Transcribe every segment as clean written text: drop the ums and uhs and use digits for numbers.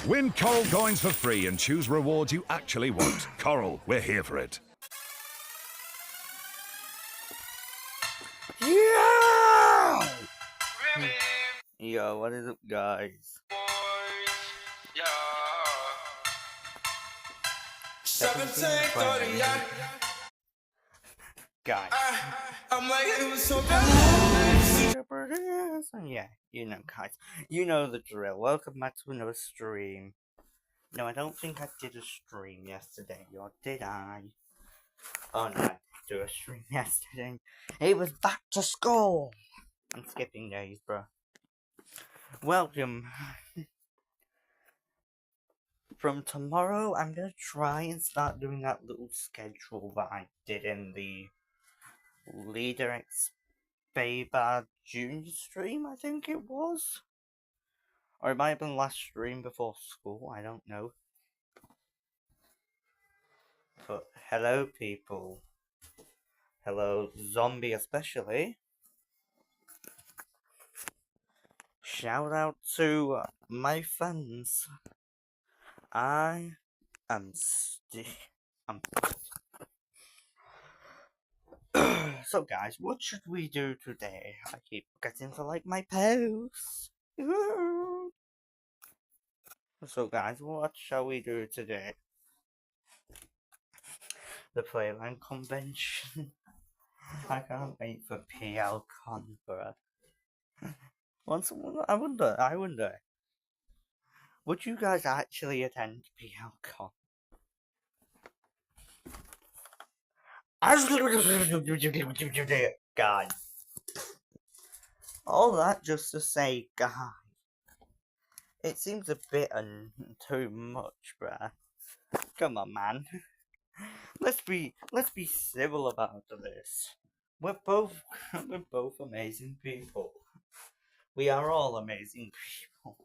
Win Coral coins for free and choose rewards you actually want. Coral, we're here for it. Yeah! Yo, what is up, guys? Yeah. 17:30, guys. I'm like, it was so bad. Yeah, you know, guys. You know the drill. Welcome back to another stream. No, I don't think I did a stream yesterday, or did I? Oh no, I did do a stream yesterday. It was back to school. I'm skipping days, bro. Welcome. From tomorrow, I'm gonna try and start doing that little schedule that I did in the Leader X Baybad Junior stream, I think it was. Or it might have been last stream before school, I don't know. But hello, people. Hello, Zombie especially. Shout out to my fans. I am So guys, what should we do today? I keep forgetting to like my posts. So guys, what shall we do today? The Playland Convention. I can't wait for PLCon, bro. I wonder. Would you guys actually attend PLCon? Guys. All that just to say, guys. It seems a bit too much, bruh. Come on, man. Let's be civil about this. We're both amazing people. We are all amazing people.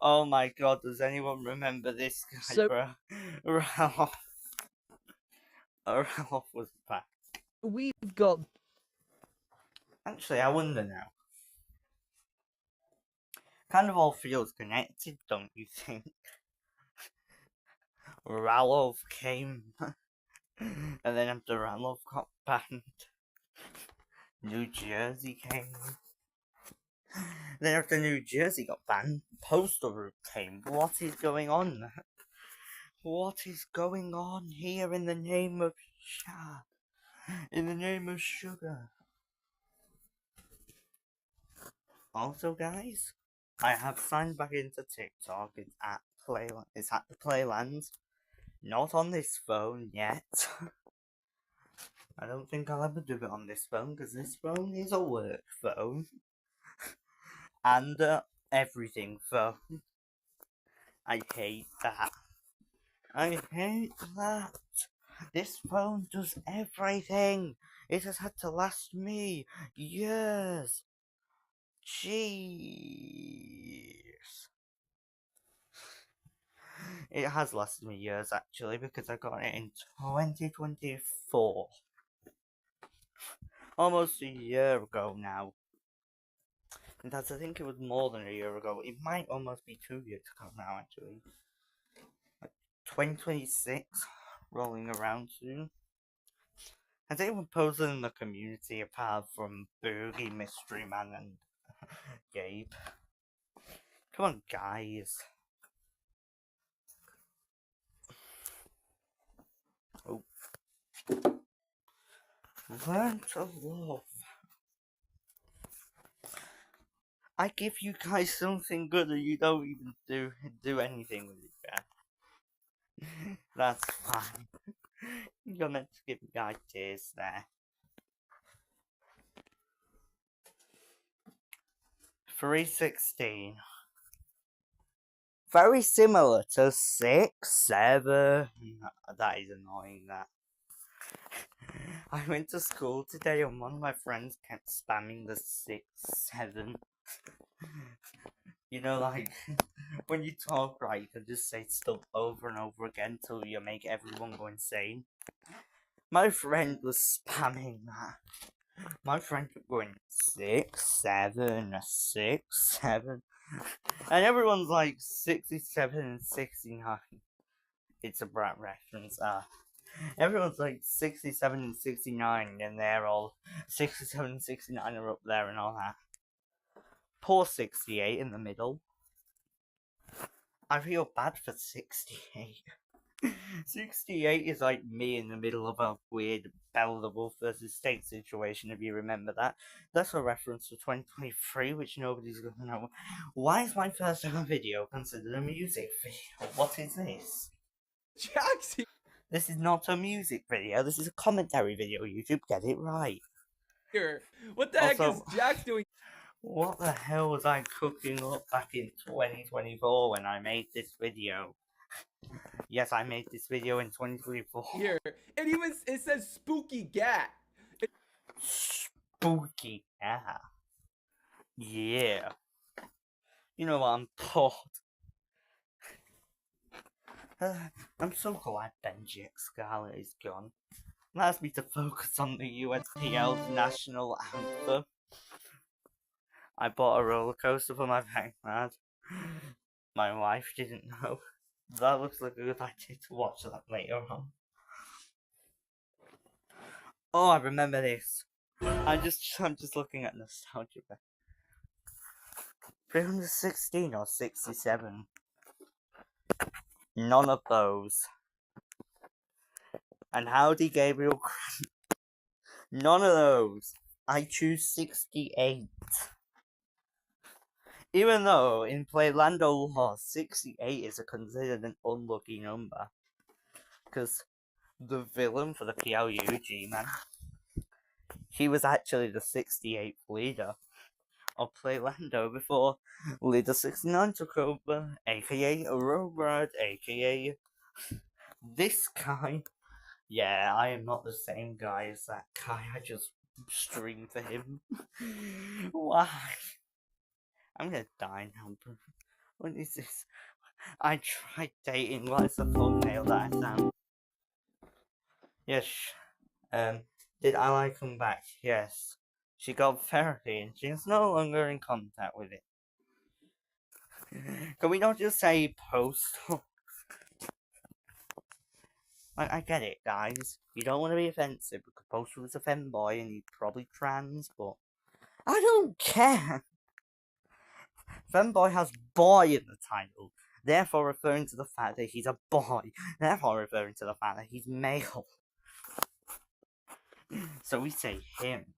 Oh my god, does anyone remember this guy, bro? Ralph. Ralph was back. We've got... Actually, I wonder now. Kind of all feels connected, don't you think? Ralph came, and then after Ralph got banned, New Jersey came. Then after New Jersey got banned, Postal Route came. What is going on? What is going on here in the name of in the name of sugar? Also, guys, I have signed back into TikTok. It's at the Playlands. Not on this phone yet. I don't think I'll ever do it on this phone because this phone is a work phone and everything phone. I hate that. I hate that. This phone does everything. It has had to last me years. Jeez. It has lasted me years actually because I got it in 2024. Almost a year ago now. In fact, I think it was more than a year ago. It might almost be 2 years ago now actually. 2026 rolling around soon. Has anyone posted in the community apart from Boogie, Mystery Man, and Gabe? Come on, guys. Oh. Learn to love. I give you guys something good and you don't even do anything with it, yeah? That's fine. You're meant to give me ideas there. 316. Very similar to 6, 7. That is annoying, that. I went to school today and one of my friends kept spamming the 6, 7. You know, like, when you talk right, you can just say stuff over and over again till you make everyone go insane. My friend was spamming that. My friend kept going 6, 7, 6, 7. And everyone's like 67 and 69. It's a Brat reference. Everyone's like 67 and 69, and they're all 67 and 69 are up there and all that. Poor 68 in the middle. I feel bad for 68. 68 is like me in the middle of a weird Belle the Wolf versus State situation, if you remember that. That's a reference to 2023, which nobody's gonna know. Why is my first ever video considered a music video? What is this? Jax This is not a music video, this is a commentary video, YouTube, get it right. here. What the heck is Also- Jax doing? What the hell was I cooking up back in 2024 when I made this video? Yes, I made this video in 2024. Here, and even it says spooky gat. Spooky, yeah. Yeah. You know what, I'm bored. I'm so glad Benji X Scarlet is gone. Allows me to focus on the USPL's national anthem. I bought a roller coaster for my backyard. My wife didn't know. That looks like a good idea to watch that later on. Oh, I remember this. I'm just looking at nostalgia. 316 or 67. None of those. And Howdy Gabriel. None of those. I choose 68. Even though in Playlando law, 68 is considered an unlucky number. Because the villain for the PLUG, man, he was actually the 68th leader of Playlando before Leader 69 took over, aka Robrad, aka this guy. Yeah, I am not the same guy as that guy, I just stream for him. Why? I'm gonna die now, bro. What is this? I tried dating. What is the thumbnail that I found? Yes. Did Ally come back? Yes. She got therapy and she is no longer in contact with it. Can we not just say postal? I get it, guys. You don't want to be offensive because Postal is a femboy and he's probably trans, but I don't care. Femboy has boy in the title, therefore referring to the fact that he's a boy, therefore referring to the fact that he's male. So we say him.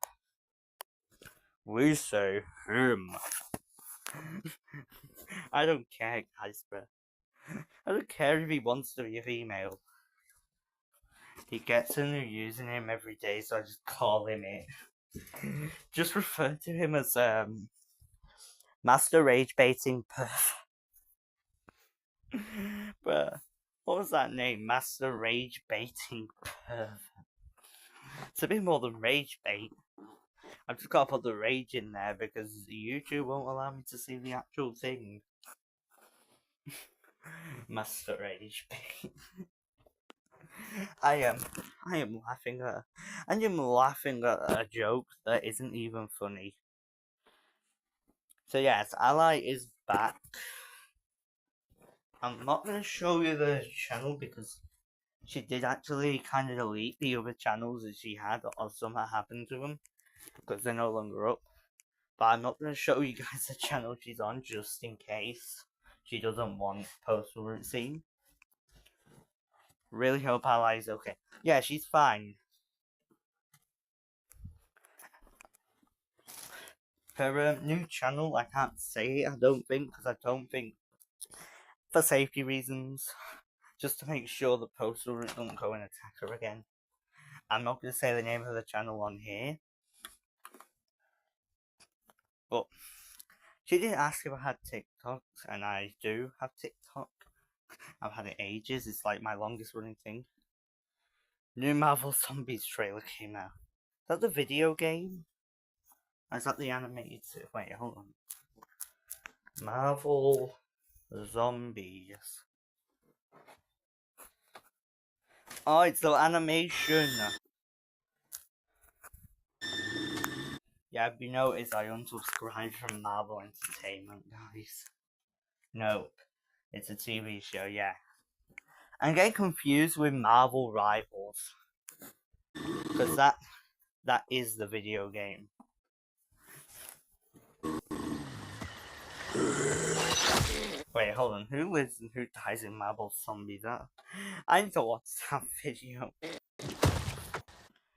We say him. I don't care, guys, bro. I don't care if he wants to be a female. He gets a new username every day, so I just call him it. Just refer to him as, Master Rage Baiting Perf. But what was that name? Master Rage Baiting Perf. It's a bit more than Rage Bait. I've just got to put the rage in there because YouTube won't allow me to see the actual thing. Master Rage Bait. I am laughing at. I am laughing at a joke that isn't even funny. So yes, Ally is back. I'm not going to show you the channel because she did actually kind of delete the other channels that she had or something happened to them because they're no longer up. But I'm not going to show you guys the channel she's on just in case she doesn't want postal routine. Really hope Ally's okay. Yeah, she's fine. Her new channel, I can't say it, I don't think, because I don't think, for safety reasons, just to make sure the postal route doesn't go and attack her again. I'm not going to say the name of the channel on here, but she did ask if I had TikToks, and I do have TikTok. I've had it ages, it's like my longest running thing. New Marvel Zombies trailer came out. Is that the video game? Or is that the animated? Wait, hold on. Marvel Zombies. Oh, it's the animation. Yeah, have you noticed I unsubscribed from Marvel Entertainment, guys? Nope. It's a TV show, yeah. I'm getting confused with Marvel Rivals. Because that is the video game. Wait, hold on. Who lives and who dies in Marvel Zombies? I need to watch that video.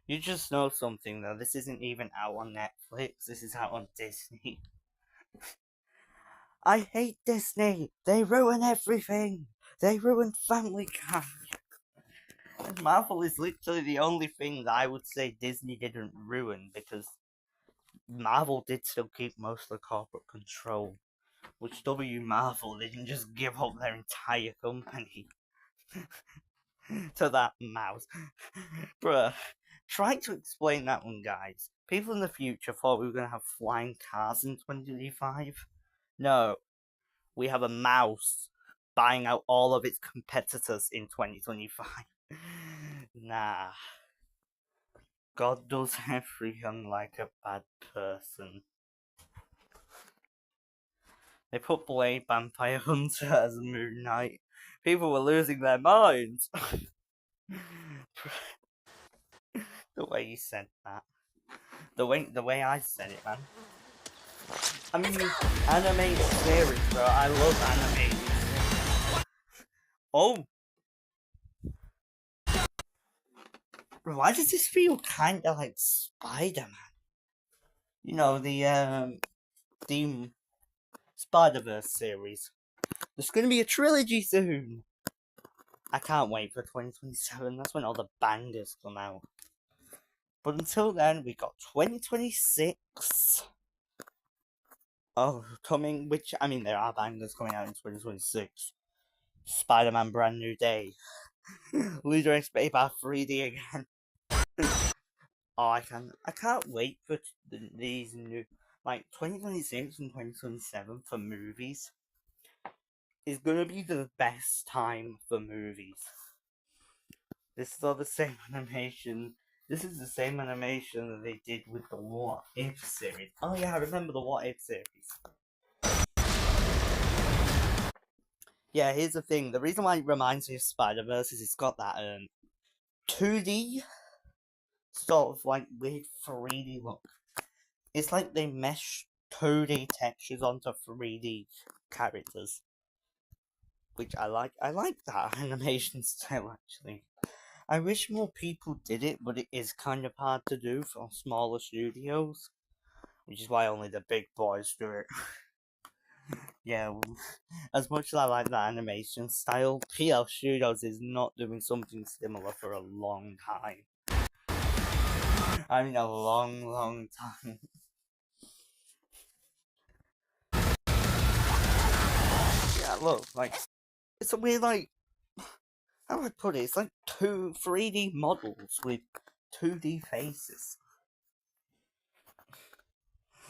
You just know something though. This isn't even out on Netflix. This is out on Disney. I hate Disney. They ruin everything. They ruin Family Guy. And Marvel is literally the only thing that I would say Disney didn't ruin, because Marvel did still keep most of the corporate control. Which Marvel didn't just give up their entire company to that mouse. Bruh, try to explain that one, guys. People in the future thought we were going to have flying cars in 2025. No, we have a mouse buying out all of its competitors in 2025. Nah. God does everything like a bad person. They put Blade Vampire Hunter as Moon Knight. People were losing their minds. The way you said that. The way I said it, man. I mean, animated series, bro. I love animated series. Oh! Bro, why does this feel kinda like Spider-Man? You know, the Spider-Verse series. There's gonna be a trilogy soon! I can't wait for 2027, that's when all the bangers come out. But until then, we got 2026. Oh, coming, which, I mean, there are bangers coming out in 2026. Spider-Man Brand New Day. Leader X Paper 3D again. Oh, I can't wait for these new, like, 2026 and 2027 for movies. Is gonna be the best time for movies. This is all the same animation. This is the same animation that they did with the What If series. Oh yeah, I remember the What If series. Yeah, here's the thing. The reason why it reminds me of Spider-Verse is it's got that 2D sort of like weird 3D look. It's like they mesh 2D textures onto 3D characters. Which I like. I like that animation style, actually. I wish more people did it, but it is kind of hard to do for smaller studios. Which is why only the big boys do it. Yeah, as much as I like that animation style, PL Studios is not doing something similar for a long time. I mean, a long time. Yeah, look, like, it's a weird, like, how do I put it? It's like 2 3D models with 2D faces.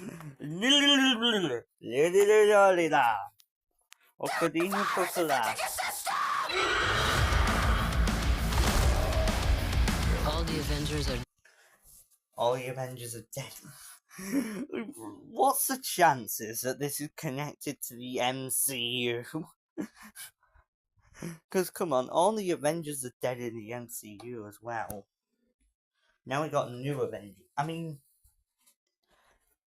All the Avengers are All the Avengers are dead. What's the chances that this is connected to the MCU? Because, come on, all the Avengers are dead in the MCU as well. Now we got new Avengers. I mean,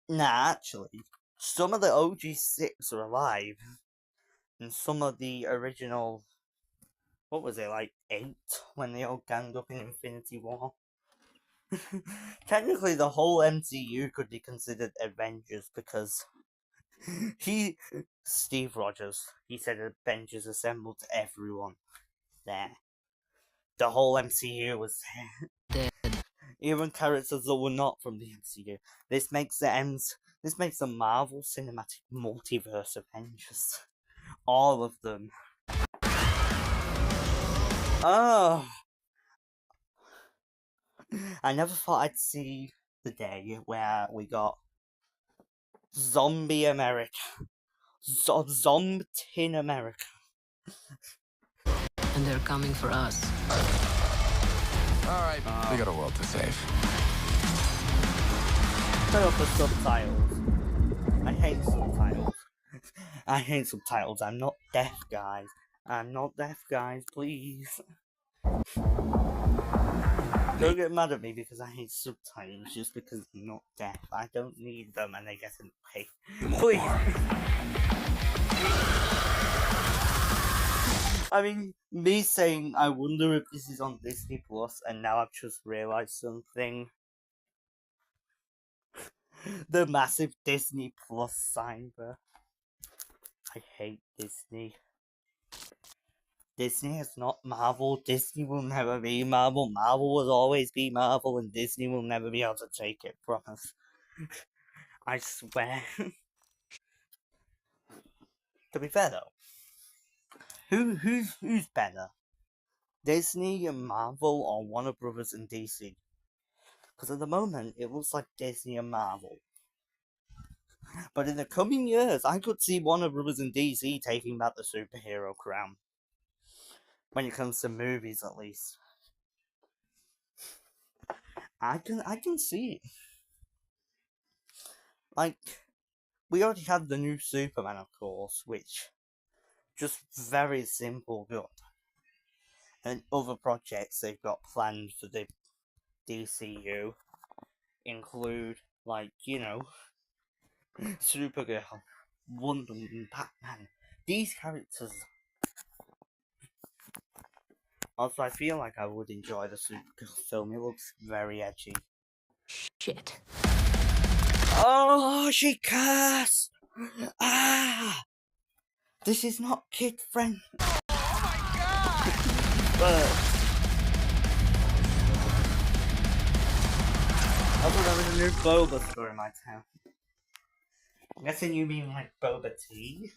nah, actually, some of the OG6 are alive. And some of the original, what was it, like 8? When they all ganged up in Infinity War. Technically, the whole MCU could be considered Avengers because Steve Rogers, he said Avengers assembled everyone there. The whole MCU was there. dead. Even characters that were not from the MCU. This makes the Marvel Cinematic Multiverse Avengers. All of them. Oh! I never thought I'd see the day where we got Zombie America. Zombtin America. And they're coming for us. All right, we got a world to save. turn off the subtitles. I hate subtitles. I hate subtitles. I'm not deaf, guys. I'm not deaf, guys. Please. Don't get mad at me because I hate subtitles just because I'm not deaf. I don't need them and I get them paid. Please. I mean, me saying I wonder if this is on Disney Plus, and now I've just realised something. The massive Disney Plus sign, bro. I hate Disney. Disney is not Marvel. Disney will never be Marvel. Marvel will always be Marvel, and Disney will never be able to take it from us. I swear. To be fair though, who's better? Disney and Marvel, or Warner Brothers and DC? Because at the moment, it looks like Disney and Marvel. But in the coming years, I could see Warner Brothers and DC taking back the superhero crown. When it comes to movies, at least. I can see it. Like, we already had the new Superman, of course, which just very simple good. And other projects they've got planned for the DCU include, like, you know, Supergirl, Wonder Woman, Batman. These characters. Also, I feel like I would enjoy the Supergirl film. It looks very edgy. Shit. Oh, she cursed! Ah! This is not kid friendly. Oh my god! But also, there was a new Boba store in my town. I'm guessing you mean like Boba tea?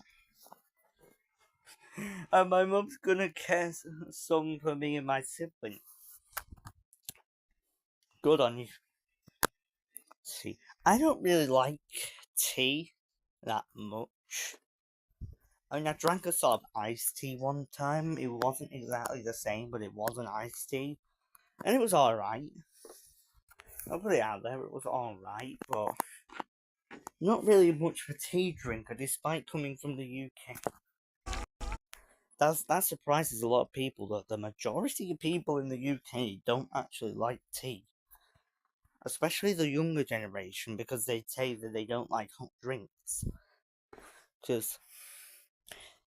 And my mum's gonna get some for me and my sibling. Good on you. See, I don't really like tea that much. I mean, I drank a sort of iced tea one time. It wasn't exactly the same, but it was an iced tea. And it was alright. I'll put it out there, it was alright, but not really much of a tea drinker, despite coming from the UK. That surprises a lot of people, that the majority of people in the UK don't actually like tea. Especially the younger generation, because they say that they don't like hot drinks. Because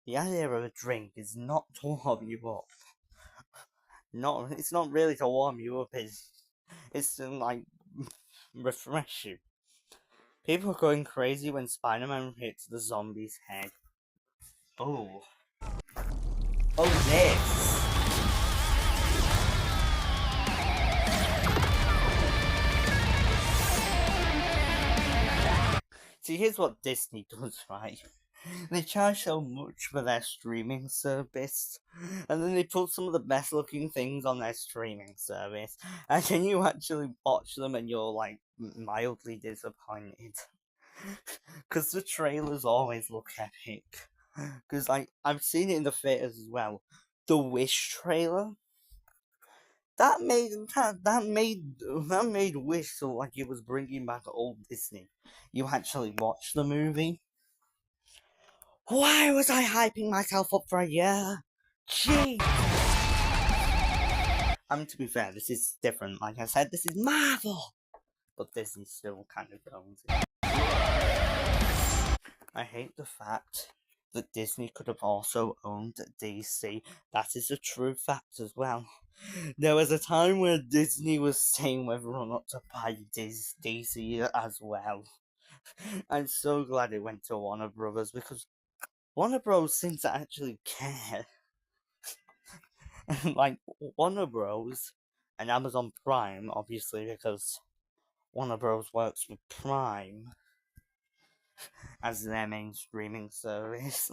the idea of a drink is not to warm you up. It's not really to warm you up, it's to, like, refresh you. People are going crazy when Spider-Man hits the zombie's head. Oh. Oh, this! See, here's what Disney does, right? They charge so much for their streaming service, and then they put some of the best looking things on their streaming service, and then you actually watch them and you're, like, mildly disappointed. Because the trailers always look epic. Because, like, I've seen it in the theaters as well. The Wish trailer, that made Wish look like it was bringing back old Disney. You actually watch the movie. Why was I hyping myself up for a year? Jeez. I mean, to be fair, this is different. Like I said, this is Marvel, but Disney still kind of owns it. I hate the fact that Disney could have also owned DC. That is a true fact as well. There was a time where Disney was saying whether or not to buy DC as well. I'm so glad it went to Warner Brothers, because Warner Bros. Seems to actually care. Like, Warner Bros. And Amazon Prime, obviously, because Warner Bros. Works with Prime as their main streaming service,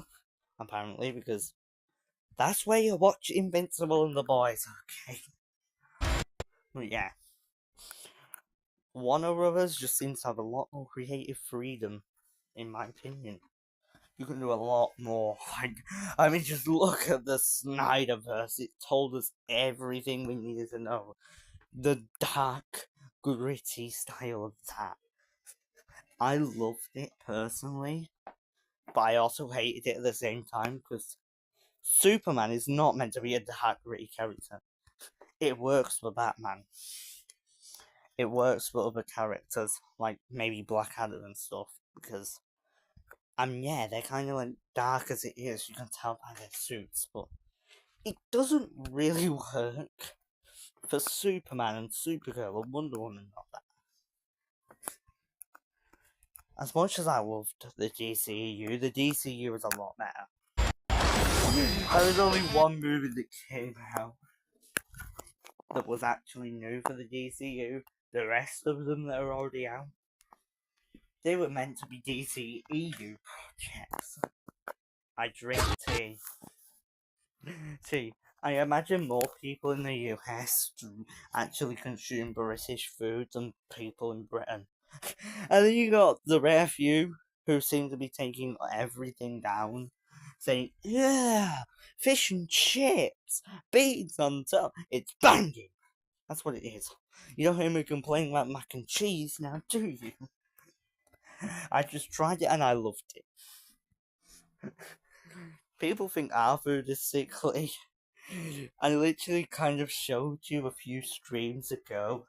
apparently, because that's where you watch Invincible and The Boys, okay? But yeah. Warner Brothers just seems to have a lot more creative freedom, in my opinion. You can do a lot more. Like, I mean, just look at the Snyderverse. It told us everything we needed to know. The dark, gritty style of that. I loved it personally, but I also hated it at the same time because Superman is not meant to be a dark, gritty character. It works for Batman. It works for other characters, like maybe Black Adam and stuff, because, yeah, they're kind of like dark as it is, you can tell by their suits, but it doesn't really work for Superman and Supergirl and Wonder Woman and all that. As much as I loved the DCEU is a lot better. There was only one movie that came out that was actually new for the DCU. The rest of them that are already out, they were meant to be DCEU projects. I drink tea. I imagine more people in the US actually consume British food than people in Britain. And then you got the rare few who seem to be taking everything down, saying, yeah, fish and chips, beans on top, it's banging. That's what it is. You don't hear me complain about mac and cheese now, do you? I just tried it and I loved it. People think our food is sickly. I literally kind of showed you a few streams ago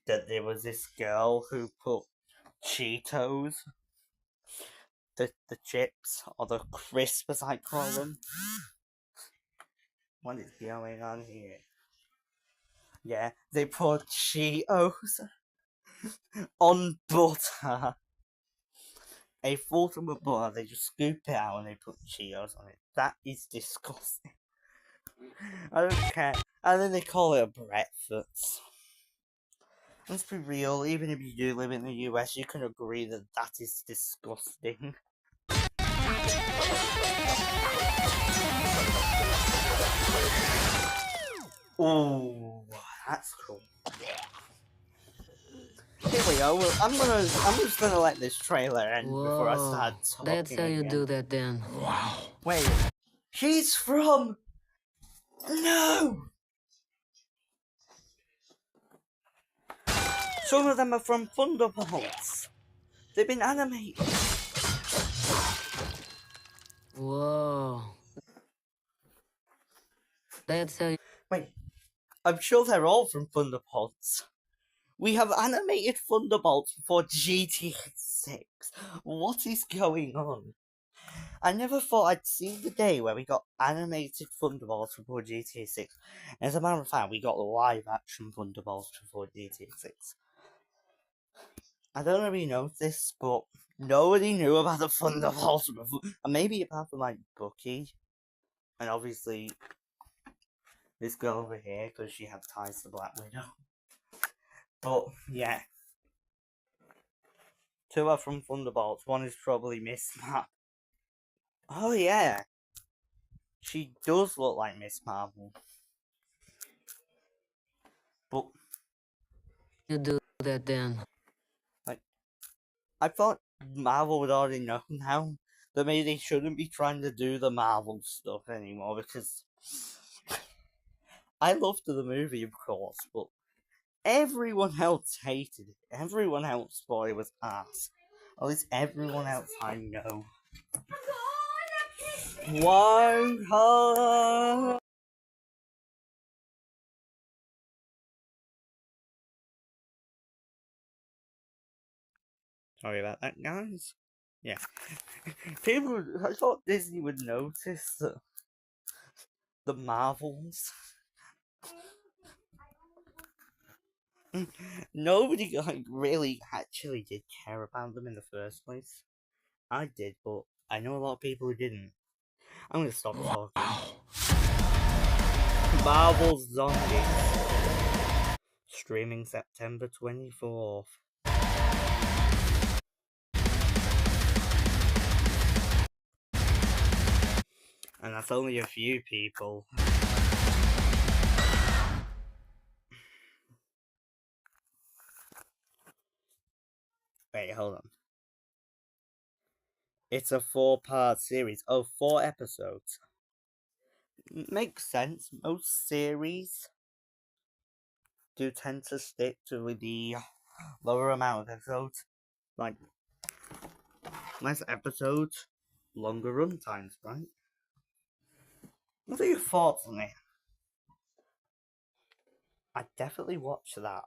that there was this girl who put Cheetos, the chips, or the crisp as I call them. What is going on here? Yeah, they put Cheetos on butter. A full tub of butter, they just scoop it out and they put Cheetos on it. That is disgusting. I don't care. And then they call it a breakfast. Let's be real, even if you do live in the US, you can agree that that is disgusting. Oh, that's cool. Here we go. Well, I'm just gonna let this trailer end before I start talking. That's how you again. do that then. Wait, she's from... No! Some of them are from Thunderbolts. They've been animated. Whoa. That's how you... Wait, I'm sure they're all from Thunderbolts. We have animated Thunderbolts for GTA 6. What is going on? I never thought I'd see the day where we got animated Thunderbolts before GTA 6. As a matter of fact, we got live action Thunderbolts before GTA 6. I don't know if you noticed, but nobody knew about the Thunderbolts before. And maybe apart from like Bucky. And obviously this girl over here, because she had ties to Black Widow. But yeah. Two are from Thunderbolts. One is probably Miss Marvel. Oh yeah. She does look like Miss Marvel. But you do that then. I thought Marvel would already know now that maybe they shouldn't be trying to do the Marvel stuff anymore, because I loved the movie, of course, but everyone else hated it. Everyone else thought it was ass. At least everyone else I know. One heart. Sorry about that, guys. Yeah. People, I thought Disney would notice that the Marvels. Nobody really actually did care about them in the first place. I did, but I know a lot of people who didn't. I'm gonna stop talking. Marvel's Zombies. Streaming September 24th. And that's only a few people. Wait, hold on. It's a 4-part series. Oh, 4 episodes. Makes sense. Most series do tend to stick to the lower amount of episodes. Like, less episodes, longer run times, right? What are your thoughts on it? I'd definitely watch that.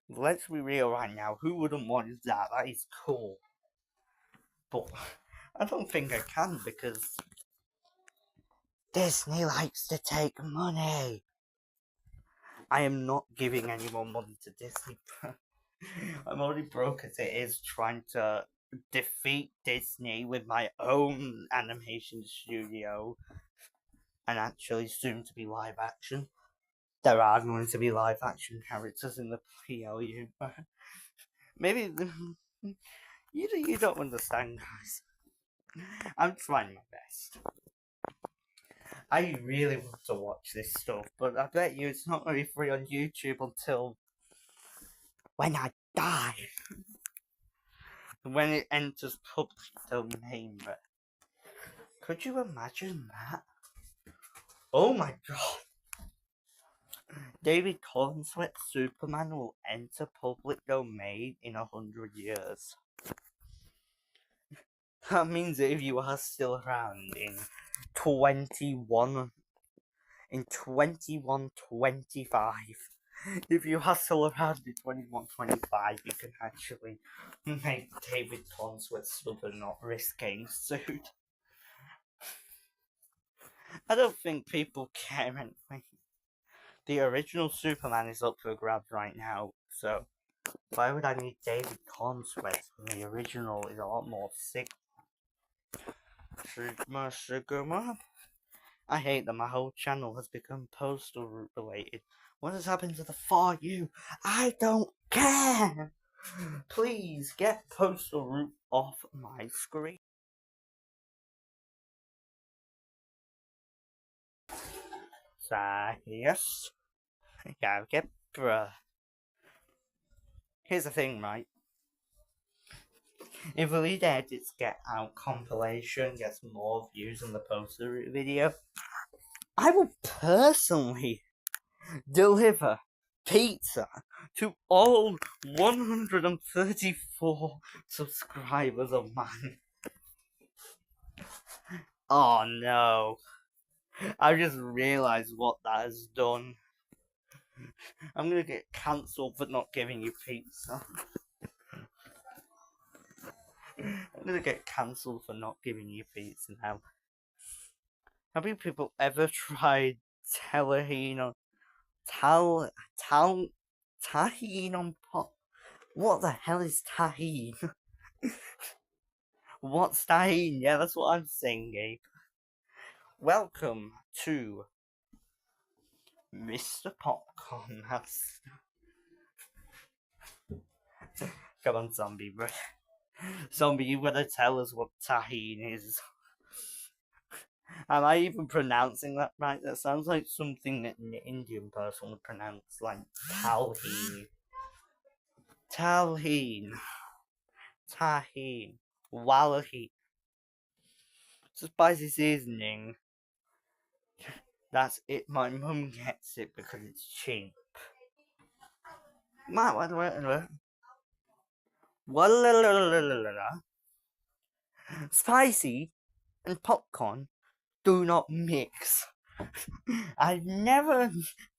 Let's be real right now, who wouldn't want that? That is cool. But I don't think I can because Disney likes to take money. I am not giving any more money to Disney. I'm already broke as it is trying to defeat Disney with my own animation studio and actually soon to be live action. There are going to be live action characters in the PLU. Maybe you don't understand, guys. I'm trying my best. I really want to watch this stuff, but I bet you it's not going to be free on YouTube until when I die. When it enters public domain. But could you imagine that? Oh my god. David Cornsweet's Superman will enter public domain in 100 years. That means that if you are still around in 2125, if you are still around in 2125, you can actually make David Cornsweet Superman not risk getting sued. I don't think people care anyway. The original Superman is up for grabs right now, so why would I need David Cornsweet when the original is a lot more sick? Sigma. I hate that my whole channel has become postal route related. What has happened to the For You? I don't care! Please get postal route off my screen. So, yes. Yeah, get bruh. Here's the thing, right? If Elite Edits Get Out compilation gets more views than the poster route video, I will personally deliver pizza to all 134 subscribers of mine. Oh no. I just realised what that has done. I'm gonna get cancelled for not giving you pizza. I'm gonna get cancelled for not giving you pizza now. Have you people ever tried tahini on tahini on pop? What the hell is tahini? What's tahini? Yeah, that's what I'm saying, Gabe. Welcome to Mr. Popcorn House. Come on, zombie, bro. Zombie, you gotta tell us what tahini is. Am I even pronouncing that right? That sounds like something that an Indian person would pronounce, like Talheen. Talheen. Taheen. Wallahi. It's a spicy seasoning. That's it. My mum gets it because it's cheap. Spicy and popcorn do not mix. I've never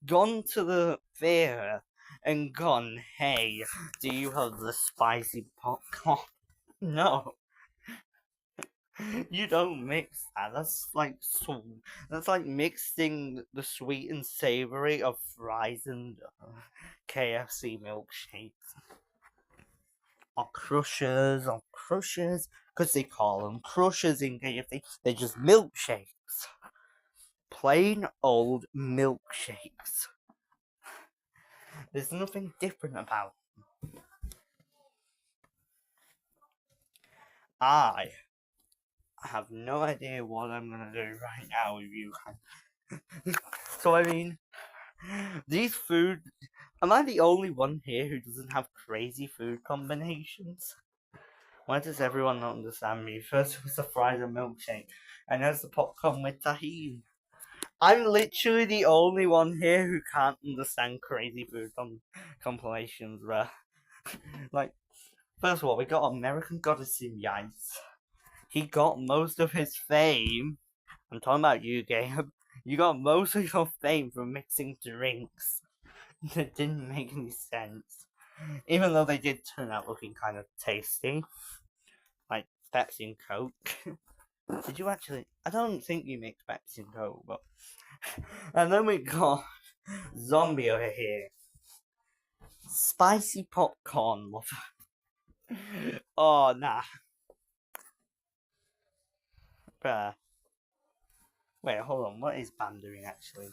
gone to the fair and gone, hey, do you have the spicy popcorn? No. You don't mix that. That's like mixing the sweet and savory of fries and KFC milkshakes. Or crushers, because they call them crushers in KFC. They're just milkshakes. Plain old milkshakes. There's nothing different about them. I have no idea what I'm gonna do right now with you guys. So I mean, these food. Am I the only one here who doesn't have crazy food combinations? Why does everyone not understand me? First it was the fries and milkshake, and now it's the popcorn with tahini. I'm literally the only one here who can't understand crazy food compilations, bruh. Like, first of all, we got American Goddess in Yice. He got most of his fame. I'm talking about you, Gabe. You got most of your fame from mixing drinks that didn't make any sense. Even though they did turn out looking kind of tasty. Like Pepsi and Coke. Did you actually? I don't think you mixed Pepsi and Coke, but. And then we got Zombie over here. Spicy popcorn lover. Oh, nah. Bruh. Wait, hold on. What is Bam doing actually?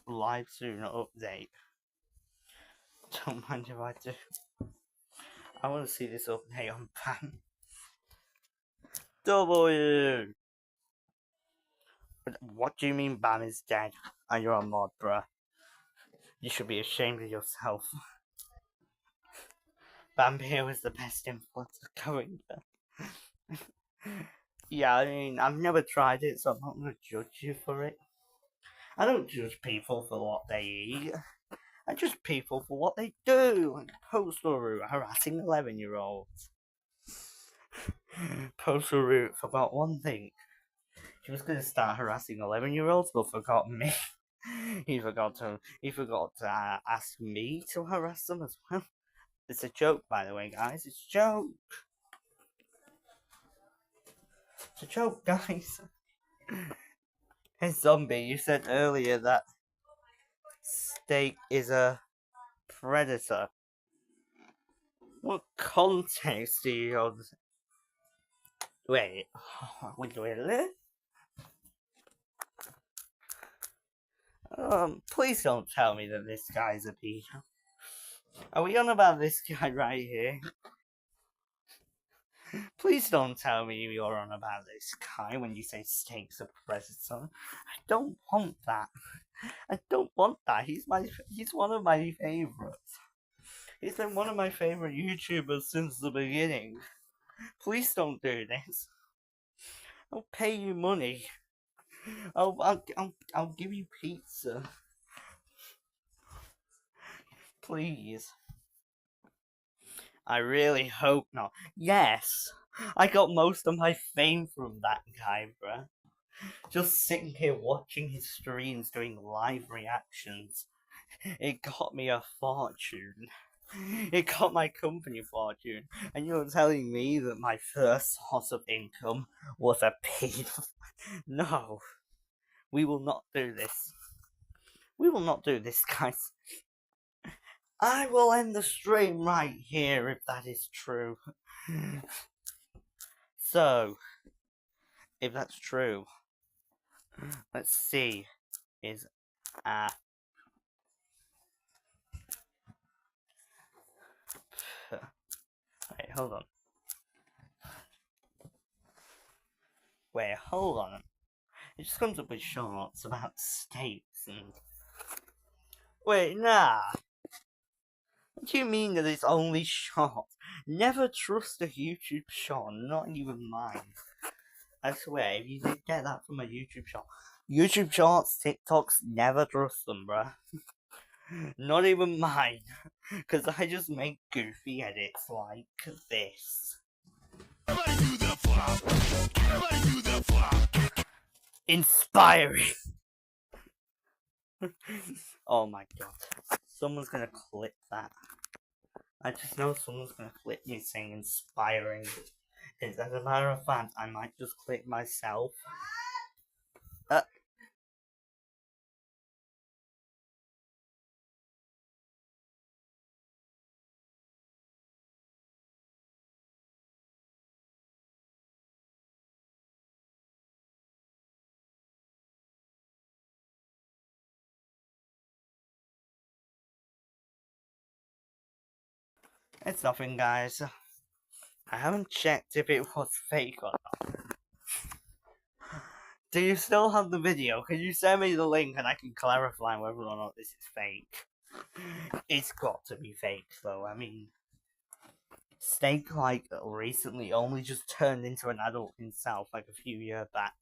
Live soon update. Don't mind if I do. I want to see this update on Bam. W. What do you mean Bam is dead and you're a mod, bruh? You should be ashamed of yourself. Bam here was the best influencer going there. Yeah, I mean, I've never tried it, so I'm not going to judge you for it. I don't judge people for what they eat. I judge people for what they do. Like Postal Root harassing 11-year-olds. Postal Root forgot one thing. He was going to start harassing 11-year-olds, but forgot me. He forgot to ask me to harass them as well. It's a joke, by the way, guys. It's a joke. It's a joke, guys. Hey, Zombie, you said earlier that Steak is a predator. What context do you hold? Wait, really? Please don't tell me that this guy's a pedo. Are we on about this guy right here? Please don't tell me you're on about this guy when you say Steak's a predator. I don't want that. I don't want that. He's one of my favorites. He's been one of my favorite YouTubers since the beginning. Please don't do this. I'll pay you money. I'll give you pizza. Please. I really hope not. Yes, I got most of my fame from that guy, bruh. Just sitting here watching his streams doing live reactions. It got me a fortune. It got my company a fortune. And you're telling me that my first source of income was a pedo? No. We will not do this. We will not do this, guys. I will end the stream right here if that is true. So, if that's true, let's see. Wait, hold on. Wait, hold on. It just comes up with shorts about steaks and. Wait, nah. What do you mean that it's only shorts? Never trust a YouTube short, not even mine. I swear, if you did get that from a YouTube short. YouTube shorts, TikToks, never trust them, bruh. Not even mine. Because I just make goofy edits like this. Inspiring! Oh my god. Someone's gonna clip that. I just know someone's gonna clip me saying inspiring. As a matter of fact, I might just clip myself. It's nothing, guys. I haven't checked if it was fake or not. Do you still have the video? Can you send me the link and I can clarify whether or not this is fake? It's got to be fake, though. I mean, Steak, like, recently only just turned into an adult himself, like, a few years back.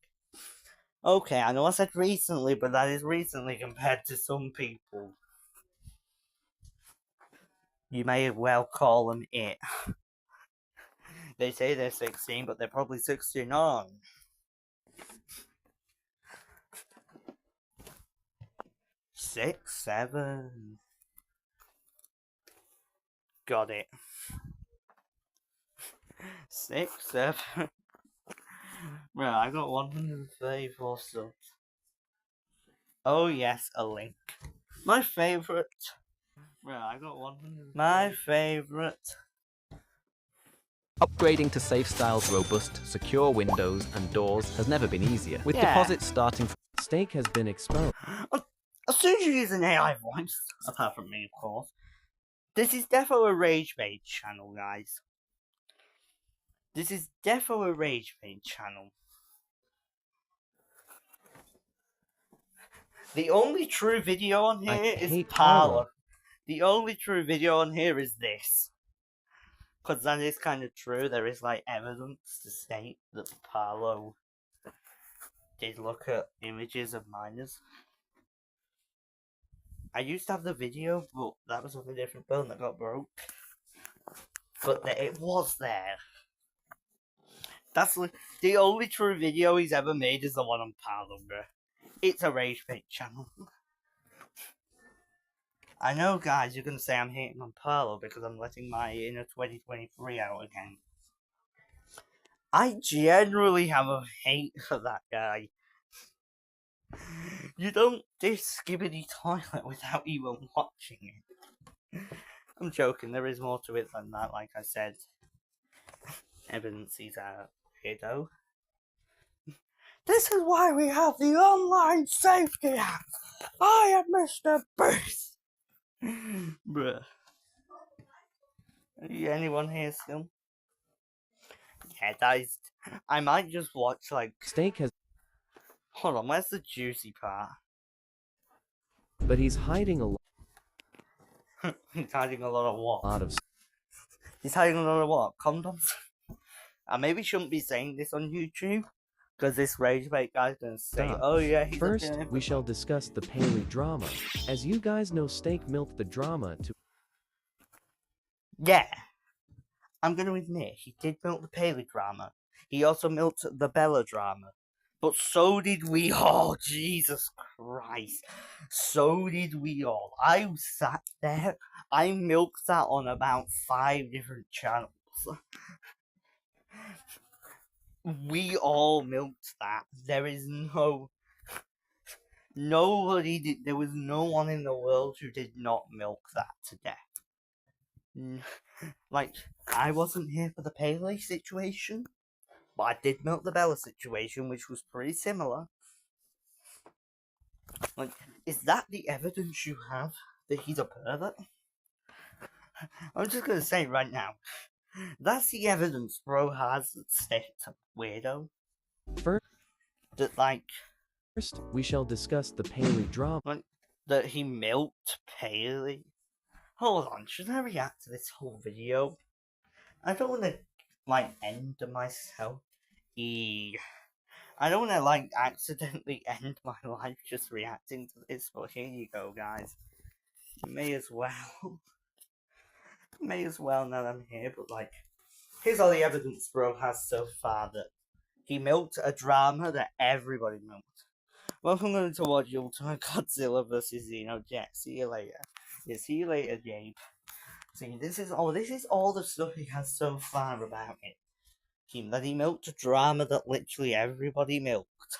Okay, I know I said recently, but that is recently compared to some people. You may well call them it. They say they're 16, but they're probably 69. Six, 7. Got it. 6, 7. Right, I got 134 subs. Oh yes, a link. My favourite. Right, I got 100. My favourite. Upgrading to SafeStyle's robust, secure windows and doors has never been easier. With Yeah. deposits starting from Steak has been exposed. As soon as you use an AI voice, apart from me, of course. This is defo a rage bait channel, guys. This is defo a rage bait channel. The only true video on I here is hate Parlor. Parler. The only true video on here is this. Because that is kind of true. There is like evidence to state that Parlo did look at images of minors. I used to have the video, but that was on a different phone that got broke. But it was there. That's the only true video he's ever made is the one on Parlo, bruh. It's a rage bait channel. I know, guys, you're gonna say I'm hating on Parlo because I'm letting my inner 2023 out again. I generally have a hate for that guy. You don't diss Skibidi Toilet without even watching it. I'm joking, there is more to it than that, like I said. Evidence he's a weirdo. This is why we have the online safety app. I am Mr. Beast. Bruh. Anyone here still? Yeah, guys. I might just watch like. Steak has, Hold on, where's the juicy part? but he's hiding a He's hiding a lot of what? lot of. He's hiding a lot of what? Condoms? I maybe shouldn't be saying this on YouTube. Because this rage bait guy's gonna say, Stop. oh yeah, he's First, a we shall discuss the Paley drama. As you guys know, Steak milked the drama to. Yeah. I'm gonna admit, he did milk the Paley drama. He also milked the Bella drama. But so did we all, Jesus Christ. So did we all. I sat there, I milked that on about 5 different channels. We all milked that. There is nobody did. There was no one in the world who did not milk that to death. Like, I wasn't here for the Paley situation, but I did milk the Bella situation, which was pretty similar. Like, is that the evidence you have that he's a pervert? I'm just gonna say right now. That's the evidence bro has that states a weirdo. First, That, like, we shall discuss the Paley drama. that he milked Paley. Hold on, should I react to this whole video? I don't want to, like, end myself. I don't want to, like, accidentally end my life just reacting to this, but here you go, guys. May as well. May as well now that I'm here, but, like, here's all the evidence bro has so far that he milked a drama that everybody milked. Welcome to watch Ultimate Godzilla vs. Xenojet. See you later. Yeah, see you later, Gabe. See, this is all the stuff he has so far about it. That he milked a drama that literally everybody milked.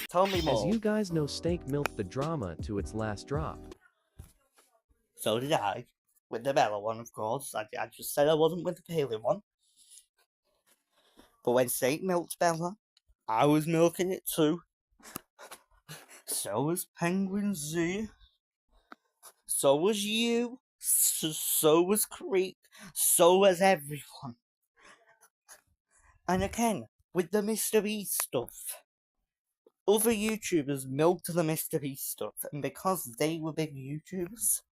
Tell me more. As you guys know, Steak milked the drama to its last drop. So did I. With the Bella one, of course. I just said I wasn't with the Paley one. But when Steak milked Bella, I was milking it too. So was Penguin Z. So was you. So was Creek. So was everyone. And again, with the Mr. Beast stuff. Other YouTubers milked the Mr. Beast stuff, and because they were big YouTubers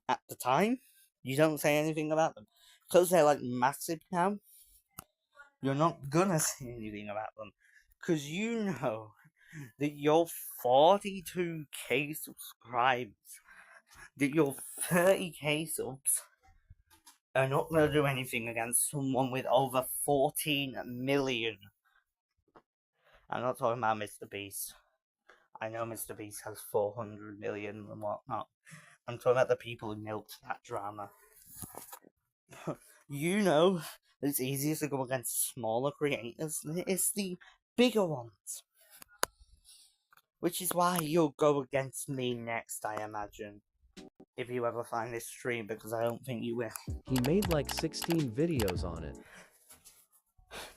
at the time, you don't say anything about them. Because they're like massive now, you're not gonna say anything about them. Because you know that your 42k subscribers, that your 30k subs are not going to do anything against someone with over 14 million. I'm not talking about Mr. Beast. I know Mr. Beast has 400 million and whatnot. I'm talking about the people who milked that drama. You know, it's easier to go against smaller creators than it is the bigger ones. Which is why you'll go against me next, I imagine. If you ever find this stream, because I don't think you will. He made like 16 videos on it.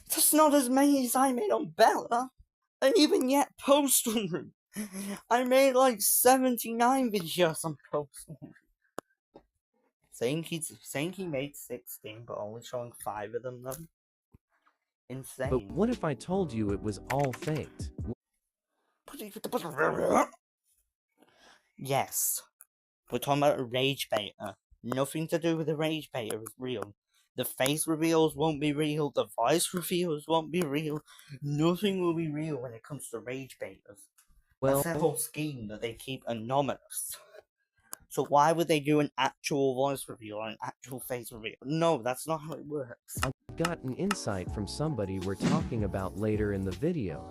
That's not as many as I made on Bella. And even yet, Post Room. I made like 79 videos on Post Room. Saying he made 16, but only showing 5 of them, though. Insane. But what if I told you it was all faked? Yes. We're talking about a rage baiter. Nothing to do with the rage baiter is real. The face reveals won't be real. The voice reveals won't be real. Nothing will be real when it comes to rage baiters. Well, That's their whole scheme, that they keep anonymous. So why would they do an actual voice reveal or an actual face reveal? No, that's not how it works. I got an insight from somebody we're talking about later in the video,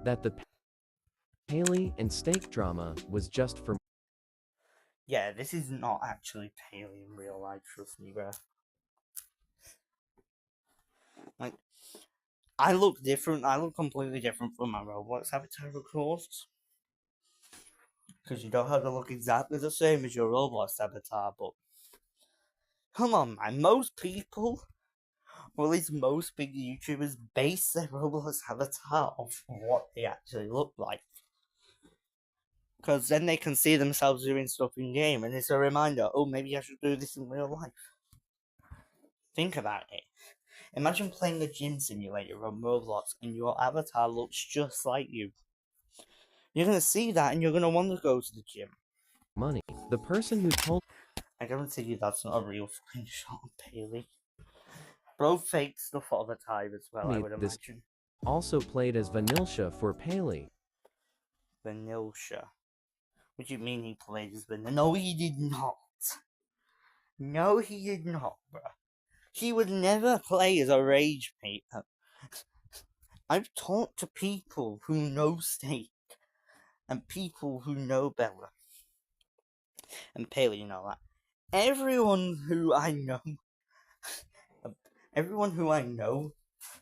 that the Haley and Steak drama was just for Yeah, this is not actually Paley in real life, trust me, bro. Like, I look different. I look completely different from my Roblox avatar, of course. Because you don't have to look exactly the same as your Roblox avatar, but... Come on, man. Most people, or at least most big YouTubers, base their Roblox avatar off what they actually look like. Because then they can see themselves doing stuff in game, and it's a reminder, oh, maybe I should do this in real life. Think about it. Imagine playing a gym simulator on Roblox, and your avatar looks just like you. You're going to see that, and you're going to want to go to the gym. money. The person who told I guarantee you that's not a real screenshot of Paley. Bro faked stuff all the time as well, I Me, would this- imagine. also played as Vanilsha for Paley. Vanilsha. What do you mean he played as Vanilsha? No, he did not. No, he did not, bruh. He would never play as a rage baiter. I've talked to people who know Steak, and people who know Bella. And Paley, you know that. Everyone who I know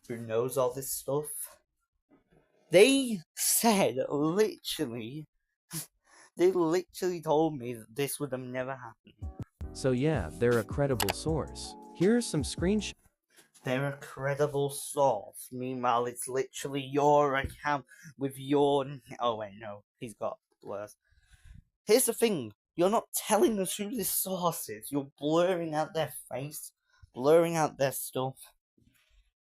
who knows all this stuff, they said literally, they literally told me that this would have never happened. So yeah, they're a credible source. Here are some screenshots. They're a credible source. Meanwhile, it's literally your account with your... Oh wait, no, he's got blurs. Here's the thing. You're not telling us who this source is. You're blurring out their face, blurring out their stuff.